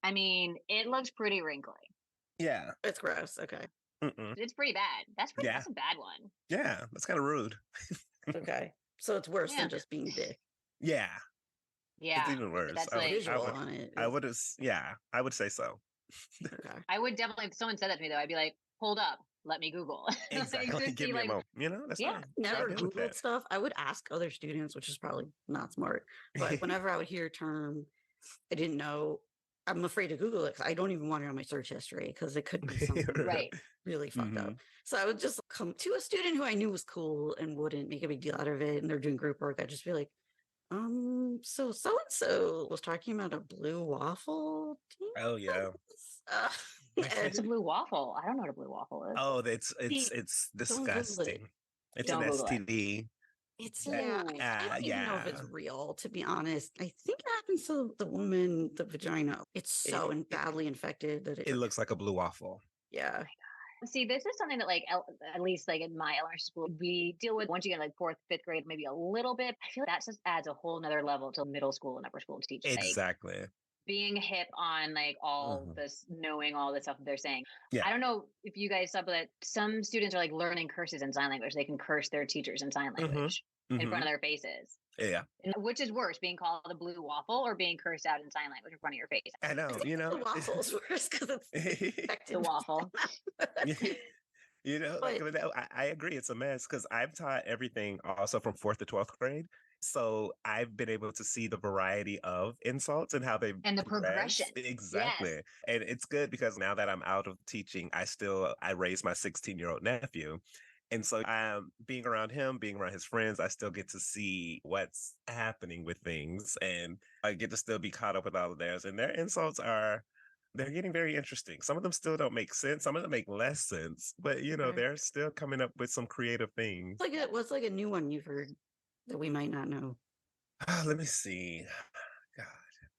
I mean, it looks pretty wrinkly. Yeah. It's gross. Okay. It's pretty bad. That's a bad one. Yeah. That's kind of rude. Okay. So it's worse than just being dick. Yeah. Yeah. It's even worse. That's like visual on it. I would say so. Okay. I would definitely, if someone said that to me though, I'd be like, hold up, let me Google. Exactly. Give me a moment. That's fine. Never Googled stuff. I would ask other students, which is probably not smart. But whenever I would hear a term I didn't know, I'm afraid to Google it, because I don't even want it on my search history, because it could be something really fucked up. So I would just come to a student who I knew was cool and wouldn't make a big deal out of it, and they're doing group work. I'd just be like, so and-so was talking about a blue waffle team. Oh yeah. It's a blue waffle. I don't know what a blue waffle is. Oh, it's disgusting. It's an STD. It's I don't even know if it's real, to be honest. I think it happens to the woman, the vagina. It's so badly infected that it looks like a blue waffle. Yeah. See, this is something that, like, at least like in my elementary school, we deal with once you get like 4th, 5th grade, maybe a little bit. I feel like that just adds a whole nother level to middle school and upper school teaching. Exactly. Like, being hip on like all this, knowing all the stuff that they're saying. Yeah. I don't know if you guys saw, but some students are like learning curses in sign language. They can curse their teachers in sign language in front of their faces. Yeah. And which is worse, being called a blue waffle or being cursed out in sign language in front of your face? I know, The waffle's worse because it's the waffle. I agree. It's a mess, because I've taught everything also from 4th to 12th grade. So I've been able to see the variety of insults and how they and the progression. Exactly. Yes. And it's good, because now that I'm out of teaching, I raised my 16-year-old nephew. And so being around him, being around his friends, I still get to see what's happening with things, and I get to still be caught up with all of theirs. And their insults they're getting very interesting. Some of them still don't make sense. Some of them make less sense, but they're still coming up with some creative things. What's like a new one you've heard that we might not know? Let me see. God,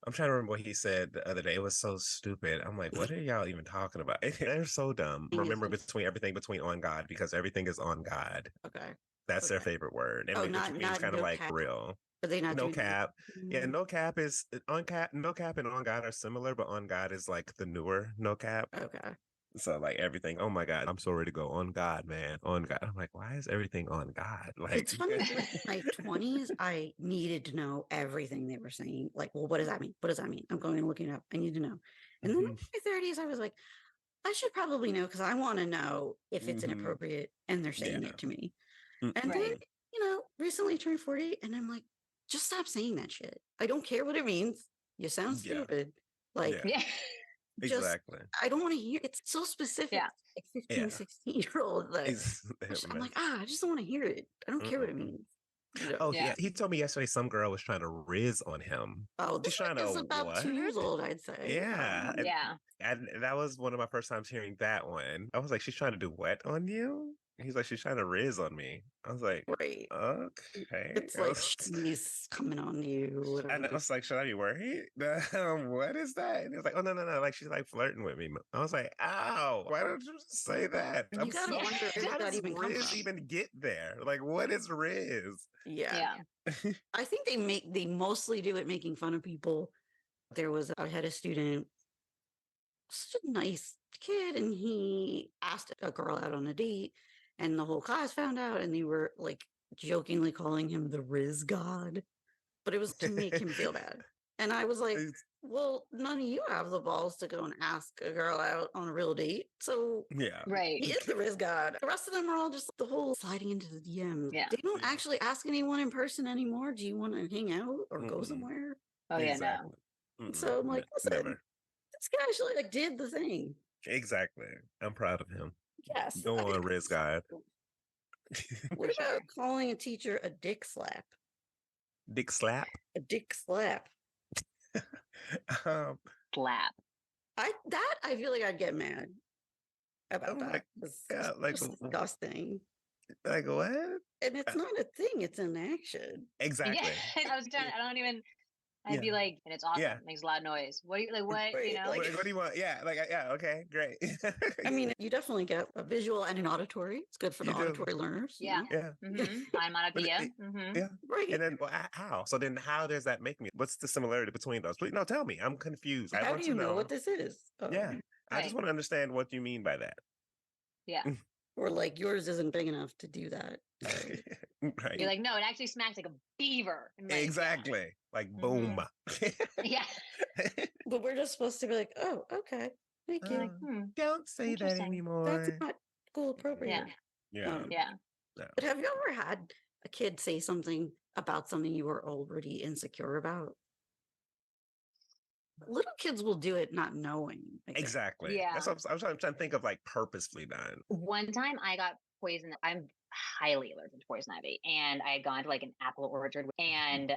I'm trying to remember what he said the other day. It was so stupid. I'm like, what are y'all even talking about? They're so dumb. Remember everything between on God, because everything is on God. Okay. That's their favorite word. And it's kind of like cap. real. Are they not no doing cap? That? Yeah, no cap is on cap. No cap and on God are similar, but on God is like the newer no cap. Okay. So like everything, oh my God, I'm so ready to go on God, man. On God. I'm like, why is everything on God? Like, it's funny, in my 20s, I needed to know everything they were saying. Like, well, what does that mean? What does that mean? I'm going and looking it up. I need to know. And then in my 30s, I was like, I should probably know, because I want to know if it's inappropriate and they're saying it to me. And then, recently turned 40, and I'm like, just stop saying that shit. I don't care what it means. You sound stupid. Like, just, Exactly. I don't want to hear. It's so specific. Yeah. Like 15, Yeah. 16-year-old. That It I'm like, reminds- I just don't want to hear it. I don't care what it Mm-mm. means. You know? Oh, Yeah. yeah. He told me yesterday some girl was trying to riz on him. Oh, She's this trying is to about what? 2 years old, I'd say. Yeah. Yeah. And that was one of my first times hearing that one. I was like, she's trying to do what on you? He's like, she's trying to riz on me. I was like, Right. okay. It's like she's coming on you. And I was like, should I be worried? What is that? And he was like, oh, no, no, no. Like, she's like flirting with me. I was like, ow, why don't you just say that? You I'm gotta so, wonder how where that does even comes Riz from. even get there? Like, what is Riz? Yeah. Yeah. I think they mostly do it making fun of people. I had a student, such a nice kid, and he asked a girl out on a date, and the whole class found out, and they were like jokingly calling him the Riz God, but it was to make him feel bad. And I was like, well, none of you have the balls to go and ask a girl out on a real date. So Yeah. Right. he is the Riz God. The rest of them are all just the whole sliding into the DMs. Yeah. They don't Yeah. actually ask anyone in person anymore. Do you want to hang out or go Mm-mm. somewhere? Oh yeah. Exactly. No. Mm-mm. So I'm like, listen, Never. this guy actually like did the thing. Exactly. I'm proud of him. Yes. Go on, Riz God. What about calling a teacher a dick slap? Dick slap. A dick slap. um, Slap. I feel like I'd get mad about I'm that. like, It's yeah, like, disgusting. like what? And it's not a thing, it's an action. Exactly. Yeah. I was trying. I don't even. I'd Yeah. be like, and it's awesome. Yeah. Makes a lot of noise. What do you like? What Right, you know? like- What do you want? Yeah, like yeah, okay, great. I mean, you definitely get a visual and an auditory. It's good for the You do. auditory learners. you Yeah. know? yeah, Mm-hmm. But Onomatopoeia. it- Mm-hmm. yeah. Right. And then well, how? So then, how does that make me? What's the similarity between those? Please, no, tell me. I'm confused. I How want do you to know what this is? Yeah, I just Right. want to understand what you mean by that. Yeah. Or like yours isn't big enough to do that. So, Right. You're like, no, it actually smacks like a beaver. I'm like, Exactly. Like boom. Yeah. but we're just supposed to be like, oh, okay, thank you. Like, Don't say that Interesting. anymore. That's not school appropriate. Yeah. yeah. Yeah. But have you ever had a kid say something about something you were already insecure about? Little kids will do it not knowing. I think. Exactly. Yeah. That's what I'm trying to think of, like purposefully done. One time I got poisoned. I'm highly allergic to poison ivy, and I had gone to like an apple orchard, and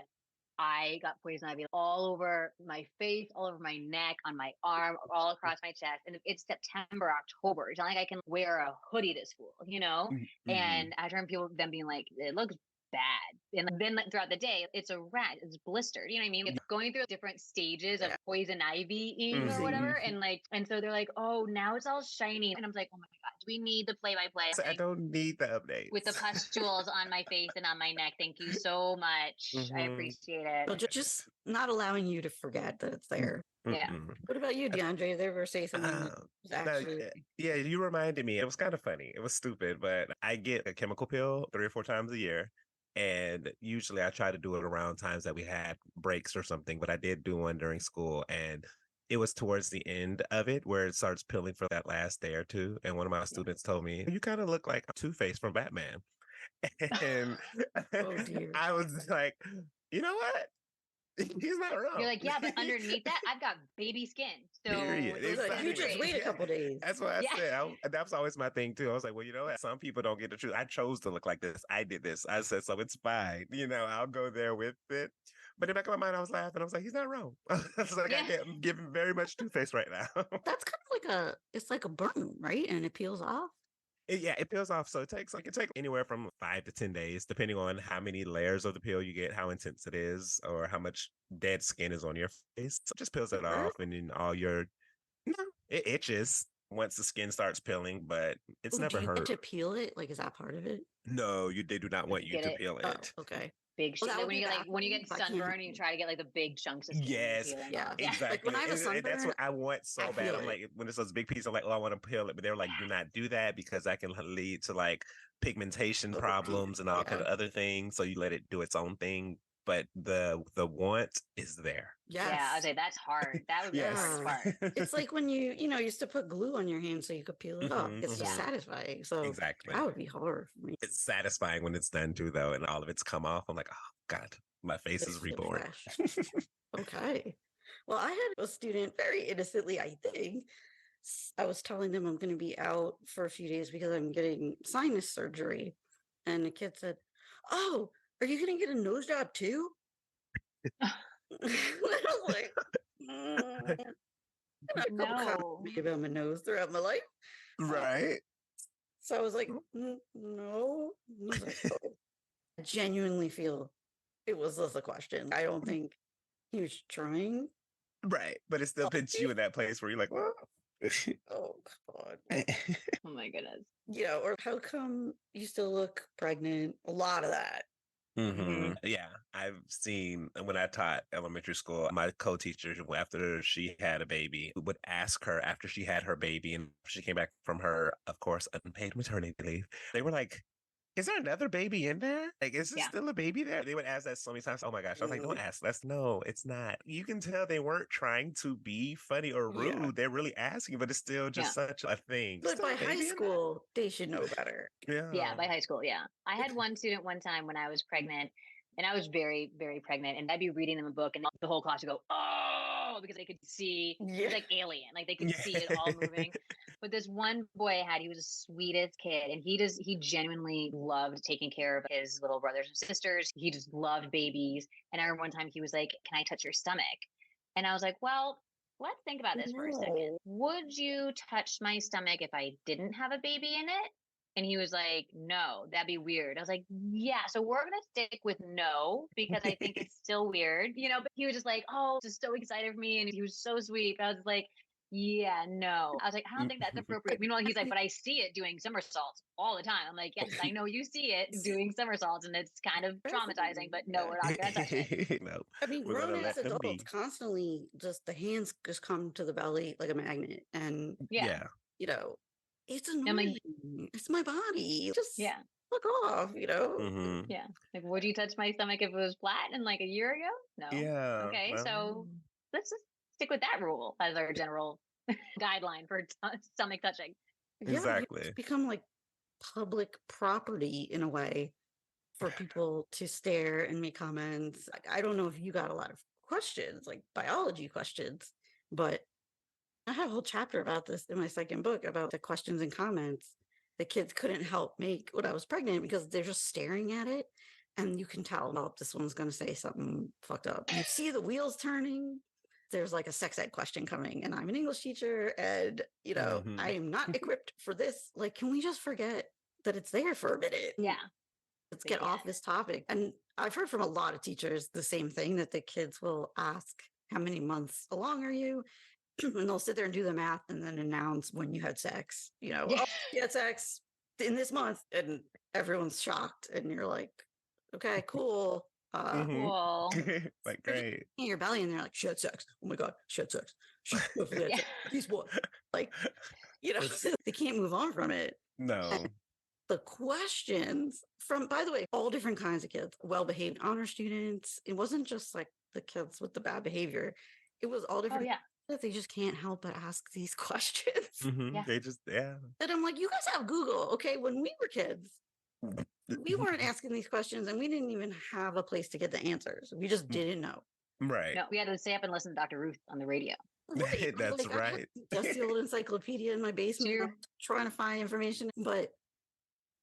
I got poison ivy all over my face, all over my neck, on my arm, all across my chest. And it's September, October. It's not like I can wear a hoodie to school, you know? Mhm. And I remember people them being like, it looks bad. And then like, throughout the day, it's a rat, it's blistered. You know what I mean? It's going through different stages of Yeah. poison ivy-ing Mhm. or whatever. And so they're like, oh, now it's all shiny. And I'm like, oh my God, do we need the play-by-play? So I don't need the updates. With the pustules on my face and on my neck. Thank you so much. I Mhm. appreciate it. So just not allowing you to forget that it's there. Yeah. Mm-mm. What about you, DeAndre? Did they ever say something that Uh, was no, actually yeah, you reminded me. It was kind of funny. It was stupid, but I get a chemical pill 3 or 4 times a year. And usually I try to do it around times that we had breaks or something, but I did do one during school. And it was towards the end of it where it starts pilling for that last day or two. And one of my students told me, you kind of look like Two-Face from Batman. And Oh, dear. I was like, you know what? He's not wrong. You're like, yeah, but underneath that, I've got baby skin. So Period. it's Like, you Exactly. just great. wait a couple days. That's what I Yeah. said. That's always my thing too. I was like, well, you know what? Some people don't get the truth. I chose to look like this. I did this. I said, so it's fine. You know, I'll go there with it. But in the back of my mind, I was laughing. I was like, he's not wrong. I was like, Yeah. I'm giving very much Two-Face right now. That's kind of it's like a burn, right? And it peels off. It peels off. So it can take anywhere from 5 to 10 days, depending on how many layers of the peel you get, how intense it is, or how much dead skin is on your face. So it just peels it Really? off, and then it itches once the skin starts peeling, but it's Ooh, never do you hurt. get to peel it? Like, is that part of it? No, they do not want you Get to it. peel Oh, it. okay. Big Well, shit. that Like would when be you the like when you get acne, if I can't- sunburned and you try to get like the big chunks of skin. Yes. peeling Yeah. off. Exactly. Like, when I have a And that's what sunburn, I want so I bad. feel I'm it. like, when it's those big pieces, I'm like, oh, I want to peel it. But they're like, do not do that because that can lead to like pigmentation Oh, problems and all kind of yeah. other things. So you let it do its own thing. But the want is there. Yes. Yeah, I was like, that's hard. That would be the hardest part. It's like when you used to put glue on your hand so you could peel it off. Mhm, It's just mhm. satisfying. So Exactly. that would be hard for me. It's satisfying when it's done too, though, and all of it's come off. I'm like, oh God, my face It's is so reborn. fresh. Okay. Well, I had a student very innocently, I think. I was telling them I'm going to be out for a few days because I'm getting sinus surgery. And the kid said, "Oh, are you going to get a nose job too?" I was like, I've had a couple comments No. made about my nose throughout my life. Right. So I was like, no. He's like, "Oh." I genuinely feel it was just a question. I don't think he was trying. Right. But it still puts you in that place where you're like, well. Oh, God. Oh my goodness. Or how come you still look pregnant? A lot of that. Yeah, I've seen when I taught elementary school, my co-teacher, after she had a baby, would ask her after she had her baby and she came back from her, of course, unpaid maternity leave. They were like, is there another baby in there? Like, is there Yeah. still a baby there? They would ask that so many times. Oh my gosh. I was like, don't Mm. ask. That's no, it's not. You can tell they weren't trying to be funny or rude. Yeah. They're really asking, but it's still just such a thing. But Still by a high baby in there? school, they should know better. Yeah, by high school. Yeah. I had one student one time when I was pregnant, and I was very, very pregnant, and I'd be reading them a book, and the whole class would go, "Oh," because they could see it Yeah. was like alien, like they could see it all moving. But this one boy he was the sweetest kid, and he genuinely loved taking care of his little brothers and sisters. He just loved babies. And I remember one time he was like, "Can I touch your stomach?" And I was like, "Well, let's think about this for a second. No. Would you touch my stomach if I didn't have a baby in it?" And he was like, "No, that'd be weird." I was like, "Yeah, so we're going to stick with no because I think it's still weird, But he was just like, "Oh, just so excited for me." And he was so sweet. I was like, "Yeah, no." I was like, "I don't think that's appropriate." Meanwhile, he's like, "But I see it doing somersaults all the time." I'm like, "Yes, I know you see it doing somersaults and it's kind of traumatizing, but no, we're not going to touch it." No, I mean, we're gonna grown ass let them adults be. constantly just the hands just come to the belly like a magnet. And, Yeah. Yeah. It's I'm annoying. like, It's my body. Just yeah. fuck off. Yeah. Like, would you touch my stomach if it was flat and like a year ago? No. Yeah. Okay. Well, So let's just stick with that rule as our general guideline for stomach touching. Yeah, exactly. it's become like public property in a way for people to stare and make comments. Like, I don't know if you got a lot of questions, like biology questions, but I have a whole chapter about this in my second book about the questions and comments the kids couldn't help make when I was pregnant because they're just staring at it. And you can tell, oh, this one's going to say something fucked up. You see the wheels turning. There's like a sex ed question coming, and I'm an English teacher, and I am not equipped for this. Like, can we just forget that it's there for a minute? Yeah. Let's get off this topic. And I've heard from a lot of teachers the same thing, that the kids will ask, how many months along are you? And they'll sit there and do the math and then announce when you had sex, Yeah. oh, you had sex in this month. And everyone's shocked. And you're like, okay, cool. Cool. Like, great. In your belly, and they're like, she had sex. Oh my God, she had sex. She definitely had sex. He's what? Like, they can't move on from it. No. And the questions from, by the way, all different kinds of kids, well-behaved honor students. It wasn't just like the kids with the bad behavior. It was all different. That they just can't help but ask these questions. They just, And I'm like, you guys have Google. Okay, when we were kids, we weren't asking these questions, and we didn't even have a place to get the answers. We just didn't know. Right. No, we had to stay up and listen to Dr. Ruth on the radio. Right. That's I had dusty old encyclopedia in my basement trying to find information, but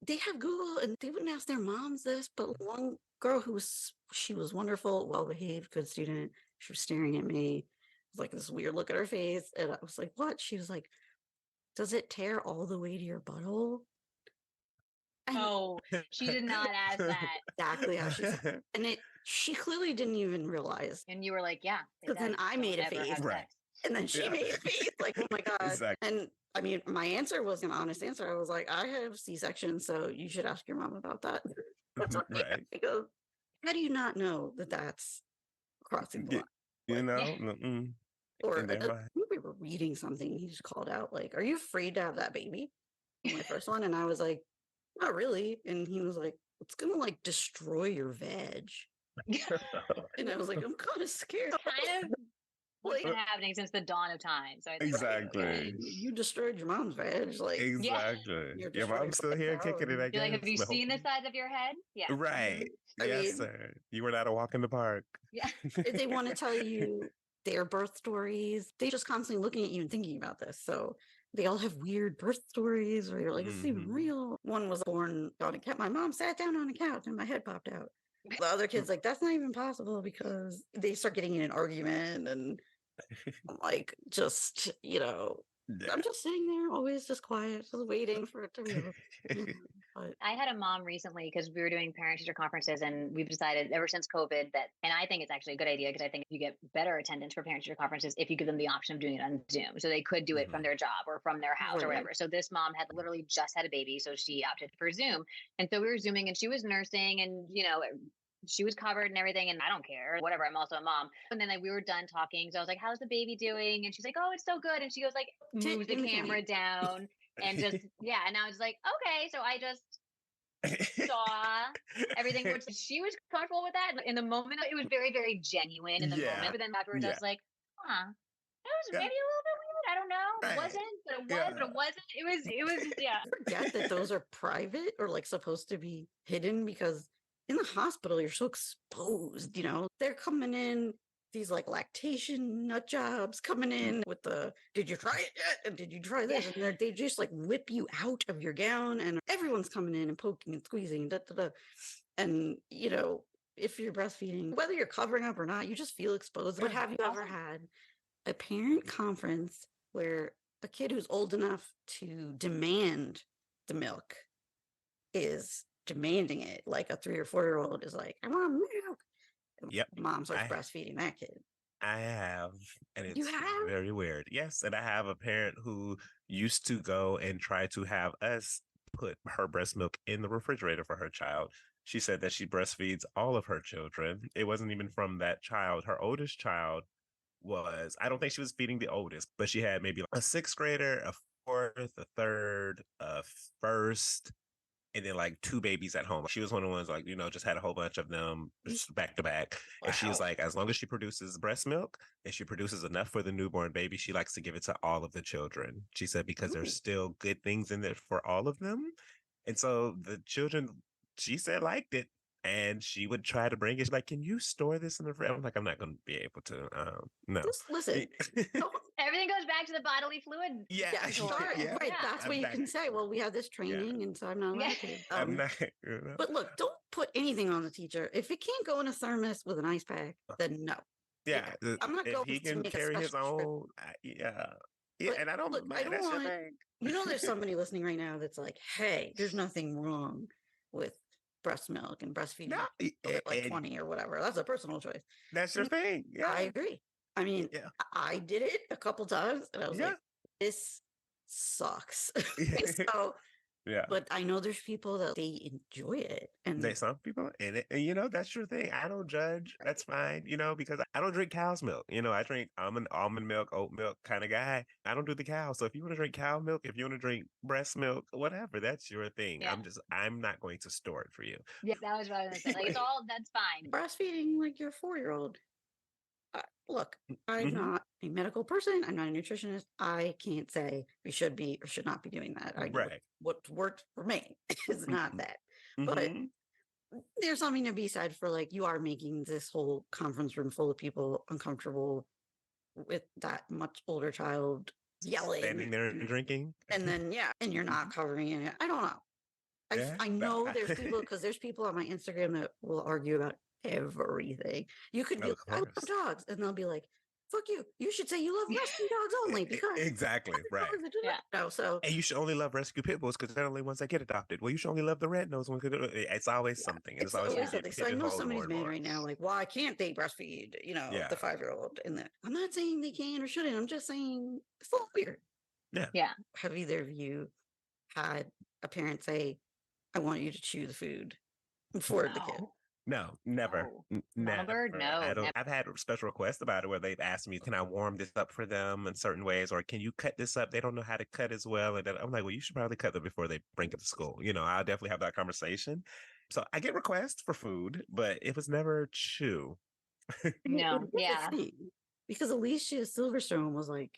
they have Google, and they wouldn't ask their moms this. But one girl she was wonderful, well-behaved, good student. She was staring at me. It was like this weird look at her face. And I was like, what? She was like, does it tear all the way to your butthole? And she did not ask that. Exactly how she said. And she clearly didn't even realize. And you were like, yeah. Because then I made a face. Right. And then she made a face like, oh my God. Exactly. And I mean, my answer was an honest answer. I was like, I have C-section, so you should ask your mom about that. That's right. Because how do you not know that that's crossing the line? Or we were reading something. He just called out, like, are you afraid to have that baby? My first one. And I was like, not really. And he was like, it's going to like destroy your veg. And I was like, I'm kind of scared. Kind of what's been happening since the dawn of time. So I think exactly. You destroyed your mom's veg. Like, exactly. Your mom's still here kicking it, I guess. You're like, have you seen the size of your head? Yeah. Right. Yes, sir. You were not a walk in the park. Yeah. They want to tell you their birth stories. They just constantly looking at you and thinking about this. So they all have weird birth stories where you're like, this seems real. One was born on a couch. My mom sat down on a couch and my head popped out. The other kid's like, that's not even possible, because they start getting in an argument and like, just, I'm just sitting there always just quiet, just waiting for it to be over. But I had a mom recently because we were doing parent teacher conferences, and we've decided ever since COVID that, and I think it's actually a good idea because I think you get better attendance for parent teacher conferences if you give them the option of doing it on Zoom. So they could do it from their job or from their house or Right. whatever. So this mom had literally just had a baby, so she opted for Zoom. And so we were Zooming, and she was nursing, and she was covered and everything, and I don't care, whatever. I'm also a mom. And then we were done talking. So I was like, how's the baby doing? And she's like, oh, it's so good. And she goes like, moves the camera down and just, yeah. And I was like, okay. So I just saw everything, which she was comfortable with that. In the moment, it was very, very genuine in the moment. But then afterwards, I was like, huh, it was maybe a little bit weird. I don't know. It wasn't, but it was, but it wasn't. It was just, yeah. I forget that those are private or like supposed to be hidden, because in the hospital, you're so exposed, they're coming in, these like lactation nut jobs coming in with the, did you try it yet? And did you try this? Yeah. And they just like whip you out of your gown, and everyone's coming in and poking and squeezing, And, if you're breastfeeding, whether you're covering up or not, you just feel exposed. But have you ever had a parent conference where a kid who's old enough to demand the milk is demanding it, like a 3 or 4-year-old is like, I want milk. Yep. Mom starts breastfeeding that kid. I have, and You it's have? very weird. Yes, and I have a parent who used to go and try to have us put her breast milk in the refrigerator for her child. She said that she breastfeeds all of her children. It wasn't even from that child. Her oldest child was, I don't think she was feeding the oldest, but she had maybe a 6th grader, a 4th, a 3rd, a 1st, and then like 2 babies at home. She was one of the ones like, just had a whole bunch of them just back to back. And she was like, as long as she produces breast milk and she produces enough for the newborn baby, she likes to give it to all of the children. She said, because there's still good things in there for all of them. And so the children, she said, liked it. And she would try to bring it. She's like, can you store this in the fridge? I'm like, I'm not going to be able to. No. Just listen. Everything goes back to the bodily fluid. Yeah, sure. Right. That's what you can say. Well, we have this training, and so I'm not allowed to. I'm not, But look, don't put anything on the teacher. If it can't go in a thermos with an ice pack, then no. Yeah. I'm not if going he to can make carry a his own. Yeah, But and I don't. look, I don't that's want. your thing. There's somebody listening right now that's like, "Hey, there's nothing wrong with breast milk and breastfeeding like 20 or whatever. That's a personal choice." That's your thing. Yeah, I agree. I mean, I did it a couple times, and I was like, "This sucks." So, but I know there's people that they enjoy it, and some people, and that's your thing. I don't judge. That's fine, because I don't drink cow's milk. I drink almond milk, oat milk kind of guy. I don't do the cow. So if you want to drink cow milk, if you want to drink breast milk, whatever, that's your thing. Yeah. I'm not going to store it for you. Yeah, that was what I was going to say. Like, that's fine. Breastfeeding like your 4-year-old. Look, I'm not a medical person. I'm not a nutritionist. I can't say we should be or should not be doing that. What worked for me is not that. But there's something to be said for like, you are making this whole conference room full of people uncomfortable with that much older child yelling. Standing there and drinking. And then, and you're not covering it. I don't know. I know there's people, because there's people on my Instagram that will argue about everything. You could be like, I love dogs, and they'll be like, fuck you. You should say you love rescue dogs only, because exactly right. No, so and you should only love rescue pit bulls because they're the only ones that get adopted. Well, you should only love the red nose one because it's always something. It's always something. So I know somebody's mad right now, like, why can't they breastfeed? The 5-year-old. And I'm not saying they can or shouldn't. I'm just saying it's a little weird. Yeah. Have either of you had a parent say, "I want you to chew the food" for the kid? No, never. Never. No. I've had special requests about it where they've asked me, can I warm this up for them in certain ways? Or can you cut this up? They don't know how to cut as well. And I'm like, well, you should probably cut them before they bring it to school. I'll definitely have that conversation. So I get requests for food, but it was never chew. No. Yeah. Because Alicia Silverstone was like,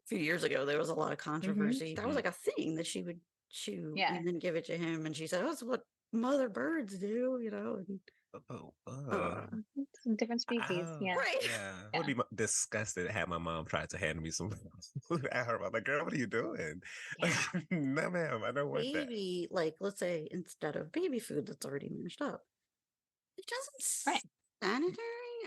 a few years ago, there was a lot of controversy. That was like a thing that she would chew and then give it to him. And she said, "Oh, that's what mother birds do," And Oh, Uh, Some different species. oh, Yeah. right. yeah. I Yeah. would be disgusted to have my mom try to hand me some food at her. I'm like, girl, what are you doing? Yeah. No, ma'am, I don't want that. Baby, like, let's say instead of baby food that's already mashed up, it doesn't Right. sanitary.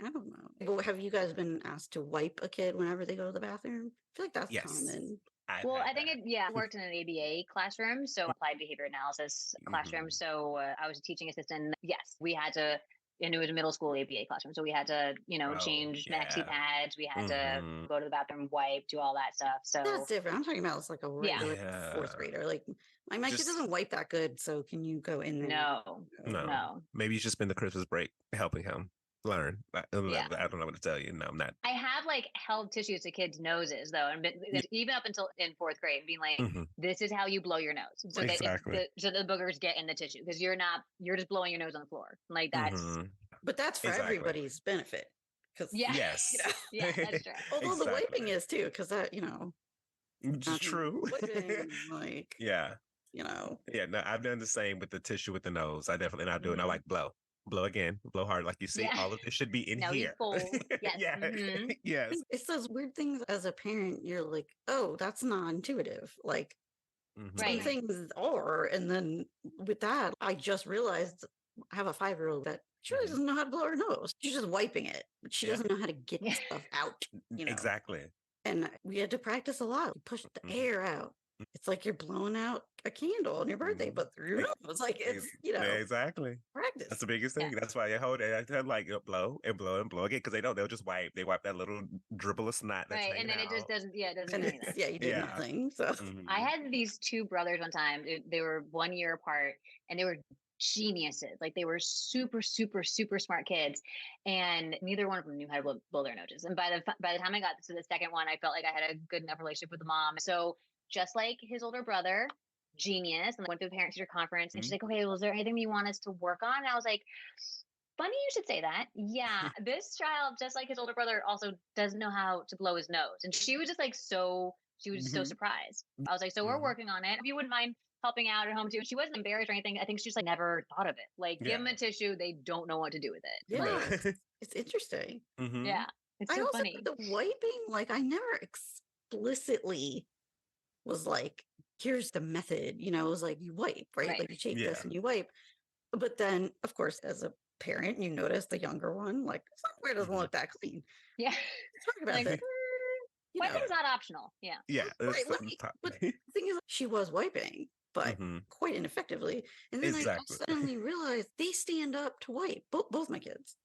I don't know. But have you guys been asked to wipe a kid whenever they go to the bathroom? I feel like that's Yes, common. I've Well, had I think that. I worked in an ABA classroom, so applied behavior analysis classroom. Mhm. So I was a teaching assistant. Yes, we had to, and it was a middle school ABA classroom. So we had to, Oh, change maxi yeah. pads. We had to Hmm. go to the bathroom, wipe, do all that stuff. That's So different. I'm talking about it's like a yeah, regular fourth Yeah. grader. Like my kid Just doesn't wipe that good, so can you go in there? no, No. no. no. Maybe you should spend the Christmas break helping him learn. Yeah. I don't know what to tell you. No, I'm not. I have like held tissues to kids' noses though, and even up until in fourth grade, being like, Hmm. "This is how you blow your nose, so that Exactly. so the boogers get in the tissue because you're just blowing your nose on the floor. Like that's Hmm. But that's for Exactly. everybody's benefit. Because yeah, Yes. yeah, that's true. although the wiping Exactly. is too, because that, It's true. wiping, like, Yeah. you know, Yeah. No, I've done the same with the tissue with the nose. I definitely not do it. And I Mhm. like blow. Blow again. Blow hard. Like you see, Yeah. all of this should be in Now he's here. full. Yes. Yeah. Hmm. Yes. it's those weird things as a parent, you're like, oh, that's non-intuitive. Like some Right. Hmm. things are, and then with that, I just realized I have a 5-year-old that she really Hmm. doesn't know how to blow her nose. She's just wiping it, but she Yeah. doesn't know how to get Yeah. stuff out. Exactly. And we had to practice a lot. You push the Mhm. air out. It's like you're blowing out a candle on your birthday, Mhm. but through your nose. It's like Ex- it's, Exactly. practice. That's the biggest Yeah. thing. That's why you hold it. I tell like blow and blow and blow again because they don't. They'll just wipe. They wipe that little dribble of snot that's Right. And hanging then it just out. doesn't. Yeah, it doesn't And do it's, anything. you did Yeah. nothing. So I Mhm. had these two brothers one time. They were 1 year apart, and they were geniuses. Like they were super, super, super smart kids, and neither one of them knew how to blow their noses. And by the time I got to the second one, I felt like I had a good enough relationship with the mom. So just like his older brother, genius, and went to the parent teacher conference, and she's Mhm. like, "Okay, well, is there anything you want us to work on?" And I was like, funny you should say that. Yeah, this child, just like his older brother, also doesn't know how to blow his nose. And she was just like she was just so Mhm. surprised. I was like, so we're Mhm. working on it. If you wouldn't mind helping out at home too. She wasn't embarrassed or anything. I think she just like never thought of it. Like, give Yeah. them a tissue, they don't know what to do with it. yeah, Like, it's interesting. Hmm. yeah, it's I so also funny. did the wiping, like I never explicitly was like, here's the method, it was like you wipe, right? Right. Like you take this Yeah. and you wipe. But then, of course, as a parent, you notice the younger one, like, somewhere doesn't Mhm. look that clean. Yeah. Talk about Like, this, you know, wiping's not optional. Yeah. Yeah. right? It's Let me, but the thing is, she was wiping, but Hmm. quite ineffectively. And then I Exactly. suddenly realized they stand up to wipe, both my kids.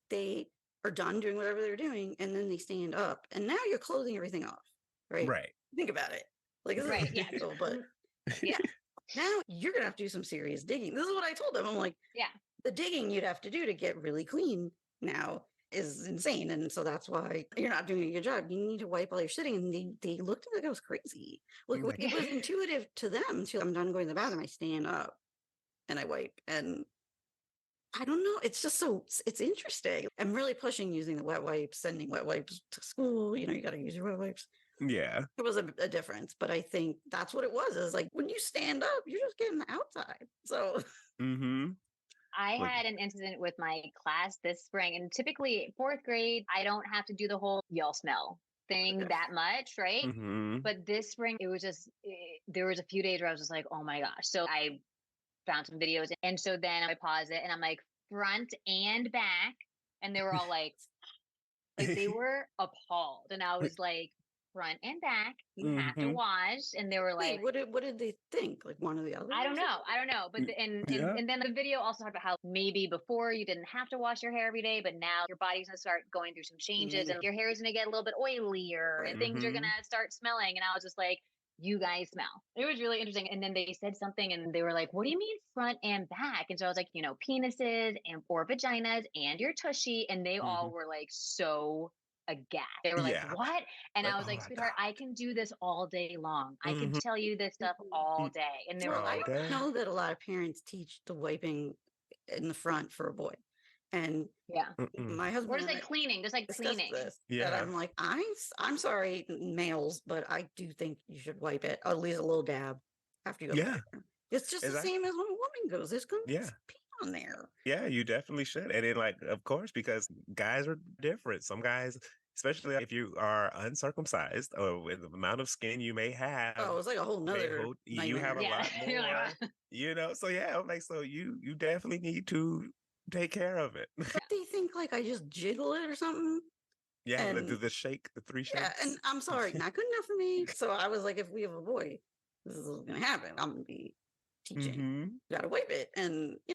They are done doing whatever they're doing, and then they stand up. And now you're closing everything off, right? Right. Think about it. Like, this Right. is Yeah. simple, but Yeah. now you're going to have to do some serious digging. This is what I told them. I'm like, Yeah. the digging you'd have to do to get really clean now is insane. And so that's why you're not doing a good job. You need to wipe while you're sitting. And they looked at me like I was crazy. Like, Like, it was intuitive to them. So I'm done going to the bathroom. I stand up and I wipe. And I don't know. It's just it's interesting. I'm really pushing using the wet wipes, sending wet wipes to school. You got to use your wet wipes. yeah. It was a difference, but I think that's what it was. Is like when you stand up, you're just getting the outside. So Hmm. I Like, had an incident with my class this spring, and typically fourth grade, I don't have to do the whole y'all smell thing that much, right? hmm. But this spring, it was just, there was a few days where I was just like, oh my gosh. So I found some videos. And so then I paused it and I'm like, front and back. And they were all like they were appalled. And I was like, front and back, you have to Hmm. wash. And they were wait, like, what did they think? Like one or the other? I don't know. I don't know. But Yeah. and then the video also talked about how maybe before you didn't have to wash your hair every day, but now your body's gonna start going through some changes and your hair is gonna get a little bit oilier and things are Hmm. gonna start smelling. And I was just like, you guys smell. It was really interesting. And then they said something and they were like, what do you mean front and back? And so I was like, penises and or vaginas and your tushy. And they Hmm. all were like so aghast. They were like, Yeah. what? And Like, I was oh like, my sweetheart, I can do this all day long. I can God. tell you this stuff all day. And they were Well, I All like, don't day. know that a lot of parents teach the wiping in the front for a boy. And yeah. Mm-mm. my Or husband just and like I cleaning, just like discussed cleaning. this. That Yeah. I'm like, I'm sorry, males, but I do think you should wipe it, at least a little dab after you go to the Yeah. bathroom. It's just the Exactly. same as when a woman goes. There's going to be Yeah. some pee on there. Yeah, you definitely should. And then, like, of course, because guys are different. Some guys, especially if you are uncircumcised or with the amount of skin you may have, Oh, it's like a whole nother you have a nightmare. lot more, You're like, so yeah, I'm like, so you definitely need to take care of it. But they think like I just jiggle it or something. Yeah, And do the shake, the 3 shakes. yeah, and I'm sorry, not good enough for me. So I was like, if we have a boy, this is what's gonna happen. I'm gonna be teaching. You gotta wipe it.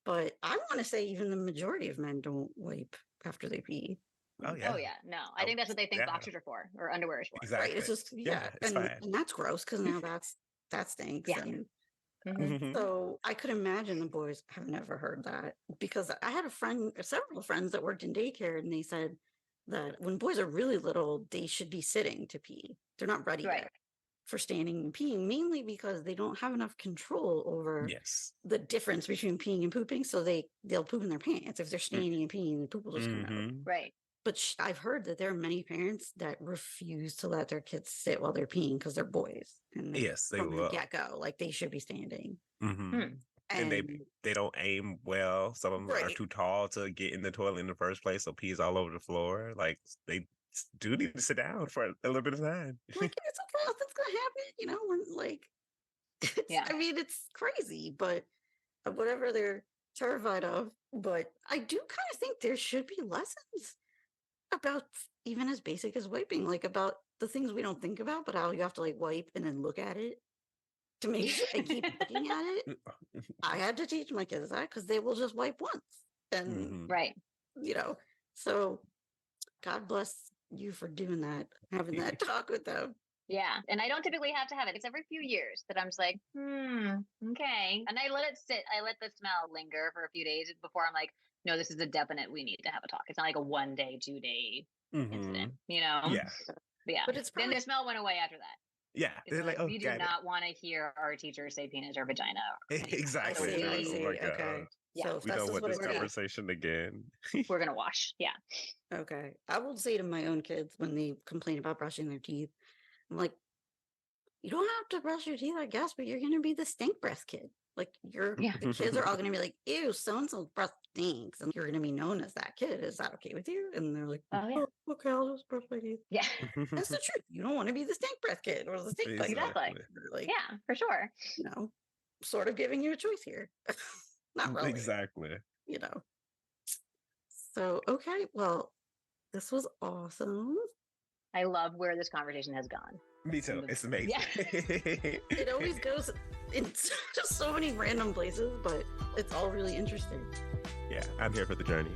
But I want to say even the majority of men don't wipe after they pee. Oh yeah. Oh yeah, no. I think that's what they think boxers are for, or underwear is for. Exactly. Right. It's just it's and fine. that's gross because now that stinks. Yeah. And so I could imagine the boys have never heard that, because I had several friends that worked in daycare, and they said that when boys are really little, they should be sitting to pee. They're not ready yet for standing and peeing, mainly because they don't have enough control over the difference between peeing and pooping. So they'll poop in their pants. If they're standing and peeing, the poop will just come out. Right. But I've heard that there are many parents that refuse to let their kids sit while they're peeing because they're boys. And they from will. the get-go, like they should be standing. And they don't aim well. Some of them are too tall to get in the toilet in the first place, so pee's all over the floor. Like, they do need to sit down for a little bit of time. Like, it's okay, nothing's gonna happen, we're like, I mean, it's crazy, but whatever they're terrified of. But I do kind of think there should be lessons about even as basic as wiping, like about the things we don't think about, but how you have to like wipe and then look at it to make sure and keep looking at it. I had to teach my kids that because they will just wipe once. And so God bless you for doing that, having that talk with them. Yeah. And I don't typically have to have it. It's every few years that I'm just like, okay. And I let it sit. I let the smell linger for a few days before I'm like, no, this is a definite, we need to have a talk. It's not like a 1 day, 2 day incident, Yeah. But yeah. But it's then the smell went away after that. Yeah. It's like, we do not want to hear our teacher say penis or vagina. Exactly. I see. Okay. Yeah. So we don't want this conversation again. We're going to wash. Yeah. Okay. I will say to my own kids when they complain about brushing their teeth, I'm like, you don't have to brush your teeth, I guess, but you're going to be the stink breath kid. Like the kids are all going to be like, ew, so-and-so's breath stinks. And you're going to be known as that kid. Is that okay with you? And they're like, oh, okay, I'll just brush my teeth. Yeah. That's the truth. You don't want to be the stink breath kid or the stink breath. Exactly. Like, yeah, for sure. Sort of giving you a choice here. Not really. Exactly. So, okay, well, this was awesome. I love where this conversation has gone. Me too. It's amazing. Yeah. It always goes in just so many random places, but it's all really interesting. Yeah, I'm here for the journey.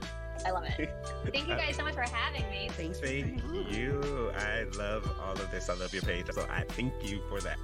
I love it. Thank you guys so much for having me. Thanks. Thank you. I love all of this. I love your page. So I thank you for that.